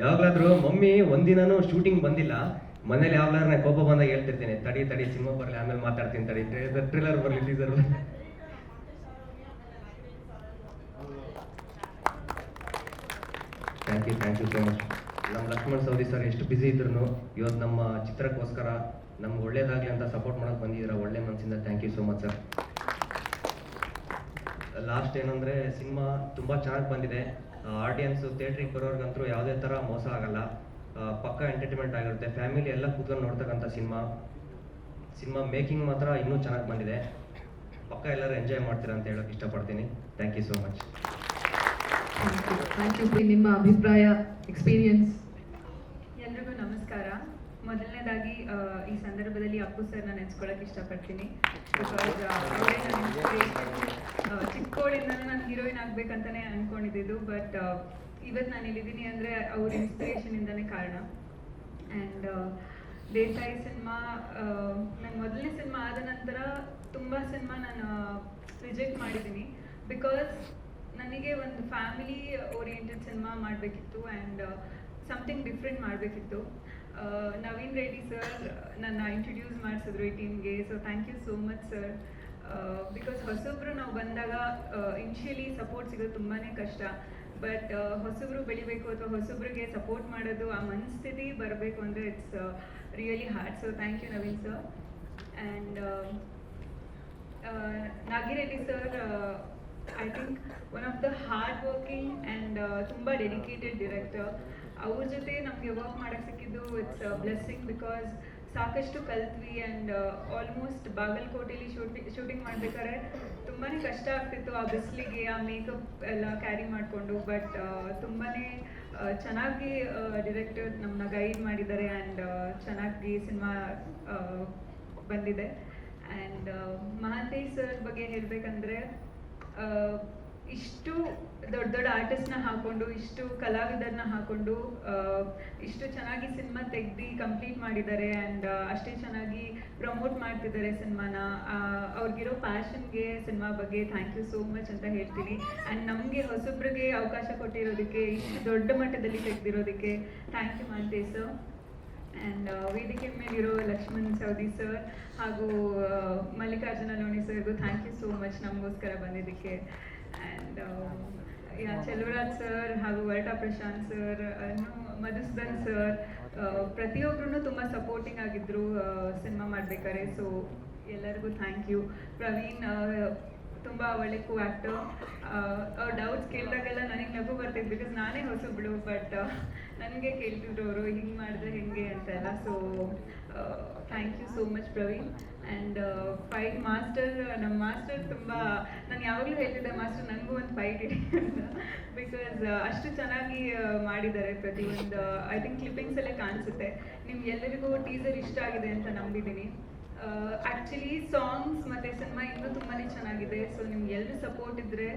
Speaker 7: ಯಾವಾಗಲಾದರೂ ಮಮ್ಮಿ ಒಂದಿನೂ ಶೂಟಿಂಗ್ ಬಂದಿಲ್ಲ, ಮನೇಲಿ ಯಾವಾಗಲಾದ್ರೂ ನಾನು ಕೋಪ ಬಂದಾಗ ಹೇಳ್ತಿರ್ತೀನಿ, ತಡಿ ಸಿನಿಮಾ ಬರಲಿ ಆಮೇಲೆ ಮಾತಾಡ್ತೀನಿ, ತಡಿ ಟ್ರೇಲರ್ ಬರಲಿ, ಟೀಸರ್ ಬರಲಿ. Thank you so much. ನಮ್ಮ ಲಕ್ಷ್ಮಣ್ ಸೌದಿ ಸರ್ ಎಷ್ಟು ಬ್ಯುಸಿ ಇದ್ರು ಇವತ್ತು ನಮ್ಮ ಚಿತ್ರಕ್ಕೋಸ್ಕರ ನಮ್ಗೆ ಒಳ್ಳೇದಾಗಲಿ ಅಂತ ಸಪೋರ್ಟ್ ಮಾಡೋಕೆ ಬಂದಿದ್ದೀರಾ, ಒಳ್ಳೆ ಮನಸ್ಸಿಂದ. Thank you so much sir. Last ಏನಂದರೆ ಸಿನಿಮಾ ತುಂಬ ಚೆನ್ನಾಗಿ ಬಂದಿದೆ. ಆಡಿಯನ್ಸು ಥಿಯೇಟ್ರಿಗೆ ಬರೋರ್ಗಂತೂ ಯಾವುದೇ ಥರ ಮೋಸ ಆಗಲ್ಲ, ಪಕ್ಕ ಎಂಟರ್ಟೈನ್ಮೆಂಟ್ ಆಗಿರುತ್ತೆ. ಫ್ಯಾಮಿಲಿ ಎಲ್ಲ ಕೂತ್ಕೊಂಡು ನೋಡ್ತಕ್ಕಂಥ ಸಿನಿಮಾ ಮೇಕಿಂಗ್ ಮಾತ್ರ ಇನ್ನೂ ಚೆನ್ನಾಗಿ ಬಂದಿದೆ. ಪಕ್ಕ ಎಲ್ಲರೂ ಎಂಜಾಯ್ ಮಾಡ್ತೀರಾ ಅಂತ ಹೇಳೋಕೆ ಇಷ್ಟಪಡ್ತೀನಿ. Thank you so much.
Speaker 2: Thank you. ನಿಮ್ಮ ಅಭಿಪ್ರಾಯ, ಎಕ್ಸ್ಪೀರಿಯನ್ಸ್?
Speaker 8: ಎಲ್ರಿಗೂ ನಮಸ್ಕಾರ. ಮೊದಲನೇದಾಗಿ ಈ ಸಂದರ್ಭದಲ್ಲಿ ಅಪ್ಪು ಸರ್ನ ನೆನೆಸ್ಕೊಳ್ಳೋಕೆ ಇಷ್ಟಪಡ್ತೀನಿ. ಬಿಕಾಸ್ ಅವರೇ ನನ್ನ ಇನ್ಸ್ಪಿರೇಷನ್. ಚಿಕ್ಕೋಳಿಂದಲೂ ನಾನು ಹೀರೋಯಿನ್ ಆಗಬೇಕಂತಲೇ ಅಂದ್ಕೊಂಡಿದ್ದು, ಬಟ್ ಇವತ್ತು ನಾನು ಇಲ್ಲಿದ್ದೀನಿ ಅಂದರೆ ಅವ್ರ ಇನ್ಸ್ಪಿರೇಷನಿಂದನೇ ಕಾರಣ. ಆ್ಯಂಡ್ ದೇಸಾಯಿ ಸಿನಿಮಾ ನನ್ನ ಮೊದಲನೇ ಸಿನಿಮಾ ಆದ ನಂತರ ತುಂಬ ಸಿನಿಮಾ ನಾನು ರಿಜೆಕ್ಟ್ ಮಾಡಿದ್ದೀನಿ. ಬಿಕಾಸ್ ನನಗೆ ಒಂದು ಫ್ಯಾಮಿಲಿ ಓರಿಯೆಂಟೆಡ್ ಸಿನಿಮಾ ಮಾಡಬೇಕಿತ್ತು ಆ್ಯಂಡ್ ಸಮಥಿಂಗ್ ಡಿಫ್ರೆಂಟ್ ಮಾಡಬೇಕಿತ್ತು. ನವೀನ್ ರೆಡ್ಡಿ ಸರ್ ನನ್ನ ಇಂಟ್ರೊಡ್ಯೂಸ್ ಮಾಡಿಸಿದ್ರು ಈ ಟೀಮ್ಗೆ. So thank you so much sir. Because ಹೊಸೊಬ್ರು ನಾವು ಬಂದಾಗ ಇನಿಷಿಯಲಿ ಸಪೋರ್ಟ್ ಸಿಗೋದು ತುಂಬಾ ಕಷ್ಟ. ಬಟ್ ಹೊಸಬ್ರು ಬೆಳಿಬೇಕು ಅಥವಾ ಹೊಸಬ್ರಿಗೆ ಸಪೋರ್ಟ್ ಮಾಡೋದು ಆ ಮನಸ್ಥಿತಿ ಬರಬೇಕು ಅಂದರೆ it's really hard. So thank you Naveen sir. And Nagireddy sir, I think one of the hard working and ತುಂಬ ಡೆಡಿಕೇಟೆಡ್ ಡಿರೆಕ್ಟರ್. ಅವ್ರ ಜೊತೆ ನಮಗೆ ವರ್ಕ್ ಮಾಡೋಕ್ಕೆ ಸಿಕ್ಕಿದ್ದು ಇಟ್ಸ್ ಬ್ಲೆಸ್ಸಿಂಗ್. ಬಿಕಾಸ್ ಸಾಕಷ್ಟು ಕಲ್ತ್ವಿ ಆ್ಯಂಡ್ ಆಲ್ಮೋಸ್ಟ್ ಬಾಗಲಕೋಟೆಯಲ್ಲಿ ಶೂಟಿಂಗ್ ಮಾಡ್ಬೇಕಾದ್ರೆ ತುಂಬಾ ಕಷ್ಟ ಆಗ್ತಿತ್ತು ಆ ಬಿಸಿಲಿಗೆ, ಆ ಮೇಕಪ್ ಎಲ್ಲ ಕ್ಯಾರಿ ಮಾಡಿಕೊಂಡು. ಬಟ್ ತುಂಬಾ ಚೆನ್ನಾಗಿ ಡಿರೆಕ್ಟರ್ ನಮ್ಮನ್ನ ಗೈಡ್ ಮಾಡಿದ್ದಾರೆ ಆ್ಯಂಡ್ ಚೆನ್ನಾಗಿ ಸಿನಿಮಾ ಬಂದಿದೆ. ಆ್ಯಂಡ್ ಮಹಾಂತೇಶ್ ಸರ್ ಬಗ್ಗೆ ಹೇಳಬೇಕಂದ್ರೆ, ಇಷ್ಟು ದೊಡ್ಡ ದೊಡ್ಡ ಆರ್ಟಿಸ್ಟ್ನ ಹಾಕೊಂಡು, ಇಷ್ಟು ಕಲಾವಿದರನ್ನ ಹಾಕೊಂಡು ಇಷ್ಟು ಚೆನ್ನಾಗಿ ಸಿನಿಮಾ ತೆಗ್ದು ಕಂಪ್ಲೀಟ್ ಮಾಡಿದ್ದಾರೆ. ಆ್ಯಂಡ್ ಅಷ್ಟೇ ಚೆನ್ನಾಗಿ ಪ್ರಮೋಟ್ ಮಾಡ್ತಿದ್ದಾರೆ ಸಿನಿಮಾನ. ಅವ್ರಿಗಿರೋ ಪ್ಯಾಷನ್ಗೆ ಸಿನಿಮಾ ಬಗ್ಗೆ ಥ್ಯಾಂಕ್ ಯು ಸೋ ಮಚ್ ಅಂತ ಹೇಳ್ತೀನಿ. ಆ್ಯಂಡ್ ನಮಗೆ ಹೊಸಬ್ರಿಗೆ ಅವಕಾಶ ಕೊಟ್ಟಿರೋದಕ್ಕೆ, ಇಷ್ಟು ದೊಡ್ಡ ಮಟ್ಟದಲ್ಲಿ ತೆಗೆದಿರೋದಕ್ಕೆ thank you Mahantesh sir. And ವೇದಿಕೆ ಮೇಲಿರೋ ಲಕ್ಷ್ಮಣ್ ಸವದಿ ಸರ್ ಹಾಗೂ ಮಲ್ಲಿಕಾರ್ಜುನ ಲೋಣಿ ಸರ್ಗೂ ಥ್ಯಾಂಕ್ ಯು ಸೋ ಮಚ್ ನಮಗೋಸ್ಕರ ಬಂದಿದ್ದಕ್ಕೆ. ಆ್ಯಂಡ್ ಚೆಲುವರಾಜ್ ಸರ್ ಹಾಗೂ ವರಟ ಪ್ರಶಾಂತ್ ಸರ್, ಮಧುಸೂದನ್ ಸರ್, ಪ್ರತಿಯೊಬ್ಬರೂ ತುಂಬ ಸಪೋರ್ಟಿಂಗ್ ಆಗಿದ್ದರು ಸಿನಿಮಾ ಮಾಡಬೇಕಾದ್ರೆ. ಸೊ ಎಲ್ಲರಿಗೂ ಥ್ಯಾಂಕ್ ಯು. ಪ್ರವೀಣ್ ತುಂಬ ಒಳ್ಳೆ ಕೋ ಆ್ಯಕ್ಟರ್. ಅವ್ರು ಡೌಟ್ಸ್ ಕೇಳಿದಾಗೆಲ್ಲ ನನಗೆ ನಗು ಬರ್ತಿದ್ದು, ಬಿಕಾಸ್ ನಾನೇ ಹೊಸಬ್ಳು. ಬಟ್ ನನಗೆ ಕೇಳ್ತಿದ್ರು ಅವರು ಹಿಂಗೆ ಮಾಡಿದ್ರೆ ಹೆಂಗೆ ಅಂತೆಲ್ಲ. So thank you so much Praveen. And fight master, ನಮ್ಮ ಮಾಸ್ಟರ್ ತುಂಬ, ನಾನು ಯಾವಾಗಲೂ ಹೇಳ್ತಿದ್ದೆ ಮಾಸ್ಟರ್ ನನಗೂ ಒಂದು ಫೈಟ್ ಇಡಿ ಅಂತ. ಬಿಕಾಸ್ ಅಷ್ಟು ಚೆನ್ನಾಗಿ ಮಾಡಿದ್ದಾರೆ ಪ್ರತಿಯೊಂದು. ಐ ಥಿಂಕ್ ಕ್ಲಿಪ್ಪಿಂಗ್ಸಲ್ಲೇ ಕಾಣಿಸುತ್ತೆ. ನಿಮ್ಗೆಲ್ಲರಿಗೂ ಟೀಸರ್ ಇಷ್ಟ ಆಗಿದೆ ಅಂತ ನಂಬಿದ್ದೀನಿ. ಆ್ಯಕ್ಚುಲಿ ಸಾಂಗ್ಸ್ ಮತ್ತು ಸಿನಿಮಾ ಇನ್ನೂ ತುಂಬಾ ಚೆನ್ನಾಗಿದೆ. ಸೊ ನಿಮ್ಗೆಲ್ಲರೂ ಸಪೋರ್ಟ್ ಇದ್ದರೆ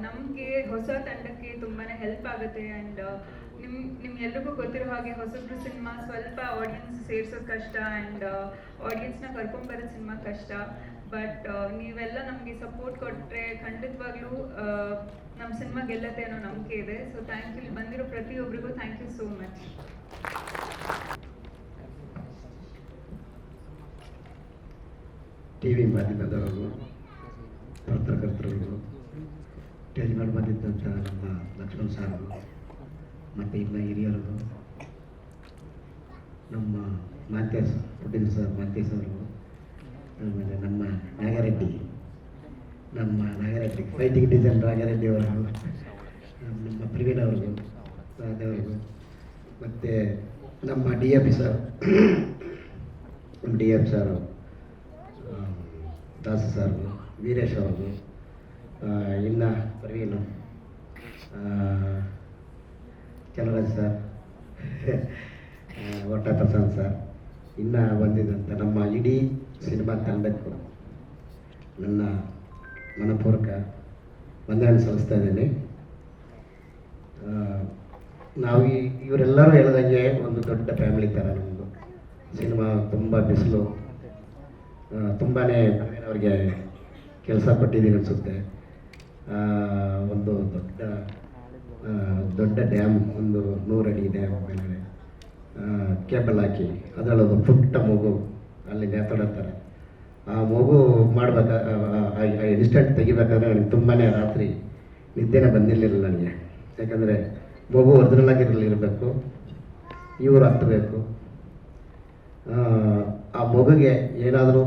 Speaker 8: ನಮಗೆ ಹೊಸ ತಂಡಕ್ಕೆ ತುಂಬಾ ಹೆಲ್ಪ್ ಆಗುತ್ತೆ. ಆ್ಯಂಡ್ ನಿಮ್ಗೆಲ್ರಿಗೂ ಗೊತ್ತಿರೋ ಹಾಗೆ ಹೊಸಬ್ರು ಸಿನಿಮಾ ಸ್ವಲ್ಪ ಆಡಿಯನ್ಸ್ ಸೇರ್ಸೋದು ಕಷ್ಟ ಆ್ಯಂಡ್ ಆಡಿಯನ್ಸ್ನ ಕರ್ಕೊಂಡ್ಬರೋದು ಸಿನಿಮಾ ಕಷ್ಟ. ಬಟ್ ನೀವೆಲ್ಲ ನಮಗೆ ಸಪೋರ್ಟ್ ಕೊಟ್ಟರೆ ಖಂಡಿತವಾಗ್ಲೂ ನಮ್ಮ ಸಿನಿಮಾ ಗೆಲ್ಲತ್ತೆ ಅನ್ನೋ ನಂಬಿಕೆ ಇದೆ. So thank you. ಬಂದಿರೋ ಪ್ರತಿಯೊಬ್ಬರಿಗೂ thank you so much.
Speaker 9: T V ಮಾಧ್ಯಮದವರು, ಪತ್ರಕರ್ತರುಗಳು, ಸ್ಟೇಜ್ ಮೇಲೆ ಬಂದಿದ್ದಂಥ ನಮ್ಮ ಲಕ್ಷ್ಮಣ್ ಸಾರು ಮತ್ತು ಇನ್ನು ಹಿರಿಯರು, ನಮ್ಮ ಮಾಂತೇಶ್ ಪ್ರೊಡ್ಯೂಸರ್ ಮಾಂತೇಶ್ ಅವರು, ಆಮೇಲೆ ನಮ್ಮ ನಾಗರೆಡ್ಡಿ ಫೈಟಿಂಗ್ ಡಿಸೈನ್ ನಾಗರೆಡ್ಡಿ ಅವರು, ನಮ್ಮ ಪ್ರವೀಣ್ ಅವ್ರಿಗೂ, ರಾಧವ್ರಿಗೂ, ಮತ್ತು ನಮ್ಮ ಡಿ ಎಫ್ ಸರ್ ದಾಸ ಸರ್, ವೀರೇಶ್ ಅವ್ರಿಗೂ, ಇನ್ನು ಪ್ರವೀಣ್, ಚಲರಾಜ್ ಸರ್, ವರಟ ಪ್ರಶಾಂತ್ ಸರ್, ಇನ್ನು ಬಂದಿದ್ದಂಥ ನಮ್ಮ ಇಡೀ ಸಿನಿಮಾ ತಂಡಕ್ಕೂ ನನ್ನ ಮನಪೂರ್ವಕ ವಂದನೆ ಸಲ್ಲಿಸ್ತಾ ಇದ್ದೀನಿ. ನಾವು ಇವರೆಲ್ಲರೂ ಹೇಳ್ದಂಗೆ ಒಂದು ದೊಡ್ಡ ಫ್ಯಾಮಿಲಿ ಥರ ನಮ್ಮದು ಸಿನಿಮಾ. ತುಂಬ ಬಿಸಿಲು, ತುಂಬಾ ಅವ್ರಿಗೆ ಕೆಲಸ ಕೊಟ್ಟಿದ್ದೀನಿ ಅನಿಸುತ್ತೆ. ಒಂದು ದೊಡ್ಡ ಡ್ಯಾಮ್, ಒಂದು 100 ಅಡಿ ಡ್ಯಾಮ್ ಮೇಲ್ಗಡೆ ಕೇಬಲ್ ಹಾಕಿ ಅದರಲ್ಲೊಂದು ಪುಟ್ಟ ಮಗು ಅಲ್ಲಿ ನೇತಾಡತ್ತಾರೆ. ಆ ಮಗು ಇನ್ಸ್ಟೆಂಟ್ ತೆಗಿಬೇಕಾದ್ರೆ ನನಗೆ ತುಂಬಾ ರಾತ್ರಿ ನಿದ್ದೆನೇ ಬಂದಿರಲಿಲ್ಲ ನನಗೆ. ಯಾಕಂದರೆ ಮಗು ಒರಿಜಿನಲ್ ಆಗಿರಲಿರಬೇಕು, ಇವರು ಹತ್ತಬೇಕು. ಆ ಮಗುಗೆ ಏನಾದರೂ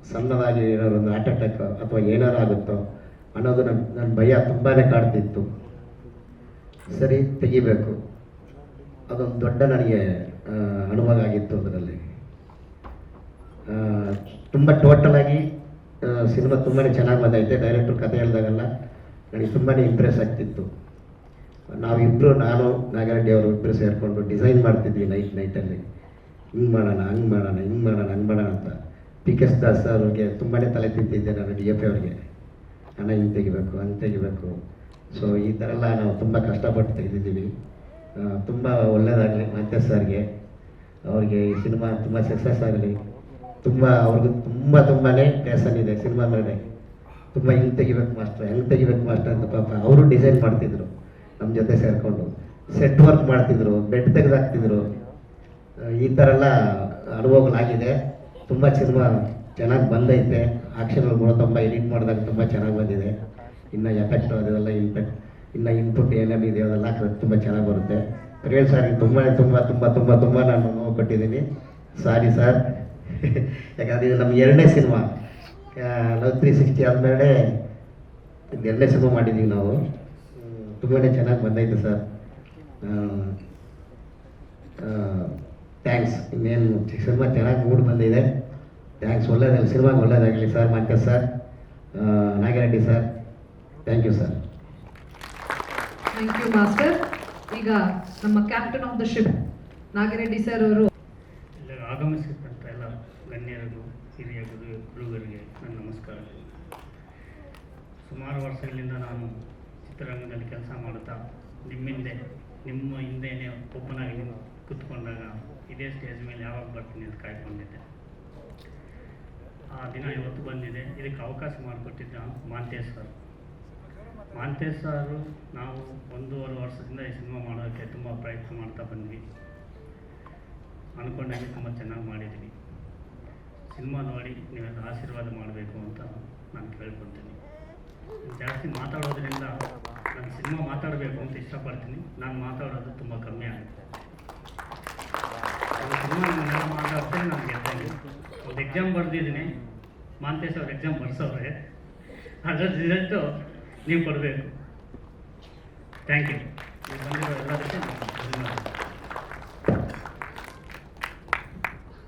Speaker 9: ಸಣ್ಣದಾಗಿ ಏನಾದ್ರು ಒಂದು ಹಾರ್ಟ್ ಅಟ್ಯಾಕ್ ಅಥವಾ ಏನಾರು ಆಗುತ್ತೋ ಅನ್ನೋದು ನನ್ನ ಭಯ ತುಂಬಾ ಕಾಡ್ತಿತ್ತು. ಸರಿ, ತೆಗಿಬೇಕು. ಅದೊಂದು ದೊಡ್ಡ ನನಗೆ ಅನುಭವ ಆಗಿತ್ತು. ಅದರಲ್ಲಿ ತುಂಬ ಟೋಟಲಾಗಿ ಸಿನಿಮಾ ತುಂಬಾ ಚೆನ್ನಾಗಿ ಬಂದೈತೆ. ಡೈರೆಕ್ಟ್ರು ಕಥೆ ಹೇಳಿದಾಗೆಲ್ಲ ನನಗೆ ತುಂಬಾ ಇಂಪ್ರೆಸ್ ಆಗ್ತಿತ್ತು. ನಾವಿಬ್ಬರು, ನಾನು ನಾಗರೆಡ್ಡಿ ಅವರು ಇಬ್ಬರು ಸೇರಿಕೊಂಡು ಡಿಸೈನ್ ಮಾಡ್ತಿದ್ವಿ ನೈಟಲ್ಲಿ. ಹಿಂಗೆ ಮಾಡೋಣ, ಹಂಗೆ ಮಾಡೋಣ ಅಂತ. PK ದಾಸ್ ಅವ್ರಿಗೆ ತುಂಬಾ ತಲೆ ತಿಂತಿದ್ದೆ ನಾನು, DFA ಅವ್ರಿಗೆ. ಹಣ ಹಿಂಗೆ ತೆಗಿಬೇಕು, ಹಂಗೆ ತೆಗಿಬೇಕು. ಸೊ ಈ ಥರ ಎಲ್ಲ ನಾವು ತುಂಬ ಕಷ್ಟಪಟ್ಟು ತೆಗೆದಿದ್ದೀವಿ. ತುಂಬ ಒಳ್ಳೆಯದಾಗಲಿ ಮಾಂತೇಶ್ ಸರ್ಗೆ, ಅವ್ರಿಗೆ ಈ ಸಿನಿಮಾ ತುಂಬ ಸಕ್ಸಸ್ ಆಗಲಿ. ಅವ್ರಿಗೂ ತುಂಬಾ ಪ್ಯಾಸನ್ ಇದೆ ಸಿನಿಮಾ ಮೇಲೆ. ತುಂಬ ಹಿಂಗೆ ತೆಗಿಬೇಕು ಮಾಸ್ಟರ್ ಅಂತ ಪಾಪ ಅವರು ಡಿಸೈನ್ ಮಾಡ್ತಿದ್ರು ನಮ್ಮ ಜೊತೆ ಸೇರಿಕೊಂಡು. ಸೆಟ್ ವರ್ಕ್ ಮಾಡ್ತಿದ್ರು, ಬೆಡ್ ತೆಗೆದಾಕ್ತಿದ್ರು. ಈ ಥರ ಎಲ್ಲ ಅನುಭವಗಳಾಗಿದೆ. ತುಂಬ ಸಿನಿಮಾ ಚೆನ್ನಾಗಿ ಬಂದೈತೆ, ಆಕ್ಷನ್ಗಳು ಕೂಡ ತುಂಬ ಎಡಿಟ್ ಮಾಡಿದಾಗ ತುಂಬ ಚೆನ್ನಾಗಿ ಬಂದಿದೆ. ಇನ್ನು ಎಫೆಕ್ಟ್ ಅದೆಲ್ಲ ಇನ್ಪುಟ್ ಏನೇನು ಇದೆಯೋ ಅದೆಲ್ಲ ತುಂಬ ಚೆನ್ನಾಗಿ ಬರುತ್ತೆ. ರಿಯಲ್ ಸಾರಿಗೆ ತುಂಬ ನಾನು ನೋವು ಕೊಟ್ಟಿದ್ದೀನಿ. Sorry sir. ಯಾಕಂದರೆ ಇದು ನಮ್ಮ 2ನೇ ಸಿನಿಮಾ. ಲವ್ 360 ಆದಮೇಲೆ ಇದು 2ನೇ ಸಿನಿಮಾ ಮಾಡಿದ್ದೀವಿ ನಾವು. ತುಂಬಾ ಚೆನ್ನಾಗಿ ಬಂದೈತೆ ಸರ್. ಥ್ಯಾಂಕ್ಸ್. ಇನ್ನೇನು ಸಿನಿಮಾ ಚೆನ್ನಾಗಿ ಮೂಡ್ ಬಂದಿದೆ. ಥ್ಯಾಂಕ್ಸ್. ಒಳ್ಳೆಯದಾಗಲಿ, ಸಿನಿಮಾಗೆ ಒಳ್ಳೆಯದಾಗಲಿ ಸರ್. ಮಂಕಸ್ sir, Nagireddy sir, thank you sir.
Speaker 2: Thank you master. ಈಗ ನಮ್ಮ captain of the ship Nagireddy sir ಅವರು.
Speaker 4: ಎಲ್ಲ ಆಗಮಿಸಿದಂಥ ಎಲ್ಲ ಗಣ್ಯರಿಗೂ ಹಿರಿಯ ಗುರುಗಳಿಗೆ ನನ್ನ ನಮಸ್ಕಾರಗಳು. ಸುಮಾರು ವರ್ಷಗಳಿಂದ ನಾನು ಚಿತ್ರರಂಗದಲ್ಲಿ ಕೆಲಸ ಮಾಡುತ್ತಾ ನಿಮ್ಮ ಹಿಂದೆಯೇ ಒಬ್ಬನಾಗಿ ಕೂತ್ಕೊಂಡಾಗ ಇದೇ ಸ್ಟೇಜ್ ಮೇಲೆ ಯಾವಾಗ ಬರ್ತೀನಿ ಅಂತ ಕಾಯ್ಕೊಂಡಿದ್ದೆ. ಆ ದಿನ ಇವತ್ತು ಬಂದಿದೆ. ಇದಕ್ಕೆ ಅವಕಾಶ ಮಾಡಿಕೊಟ್ಟಿದ್ದ ಮಾಂತೇಶ್ ಸರ್ ನಾವು 1.5 ವರ್ಷದಿಂದ ಈ ಸಿನಿಮಾ ಮಾಡೋದಕ್ಕೆ ತುಂಬ ಪ್ರಯತ್ನ ಮಾಡ್ತಾ ಬಂದ್ವಿ. ಅಂದ್ಕೊಂಡಾಗೆ ತುಂಬ ಚೆನ್ನಾಗಿ ಮಾಡಿದ್ದೀನಿ. ಸಿನಿಮಾ ನೋಡಿ ನೀವೆಲ್ಲ ಆಶೀರ್ವಾದ ಮಾಡಬೇಕು ಅಂತ ನಾನು ಕೇಳ್ಕೊತೀನಿ. ಜಾಸ್ತಿ ಮಾತಾಡೋದ್ರಿಂದ ನಾನು ಸಿನಿಮಾ ಮಾತಾಡಬೇಕು ಅಂತ ಇಷ್ಟಪಡ್ತೀನಿ. ನಾನು ಮಾತಾಡೋದು ತುಂಬ ಕಮ್ಮಿ ಆಗುತ್ತೆ. ಸಿನಿಮಾ ನಾನು ಮಾತಾಡ್ತೀನಿ. ನಾನು ಗೆದ್ದೇನೆ. ಒಂದು ಎಕ್ಸಾಮ್ ಬರೆದಿದ್ದೀನಿ. ಮಾಂತೇಶ್ ಅವ್ರು ಎಕ್ಸಾಮ್ ಬರ್ಸೋರೆ. ಅದರ ರಿಸಲ್ಟು ನೀವು ಕೊಡಬೇಕು. Thank you. ನೀವು ಬಂದಿರೋ ಎಲ್ಲದಕ್ಕೆ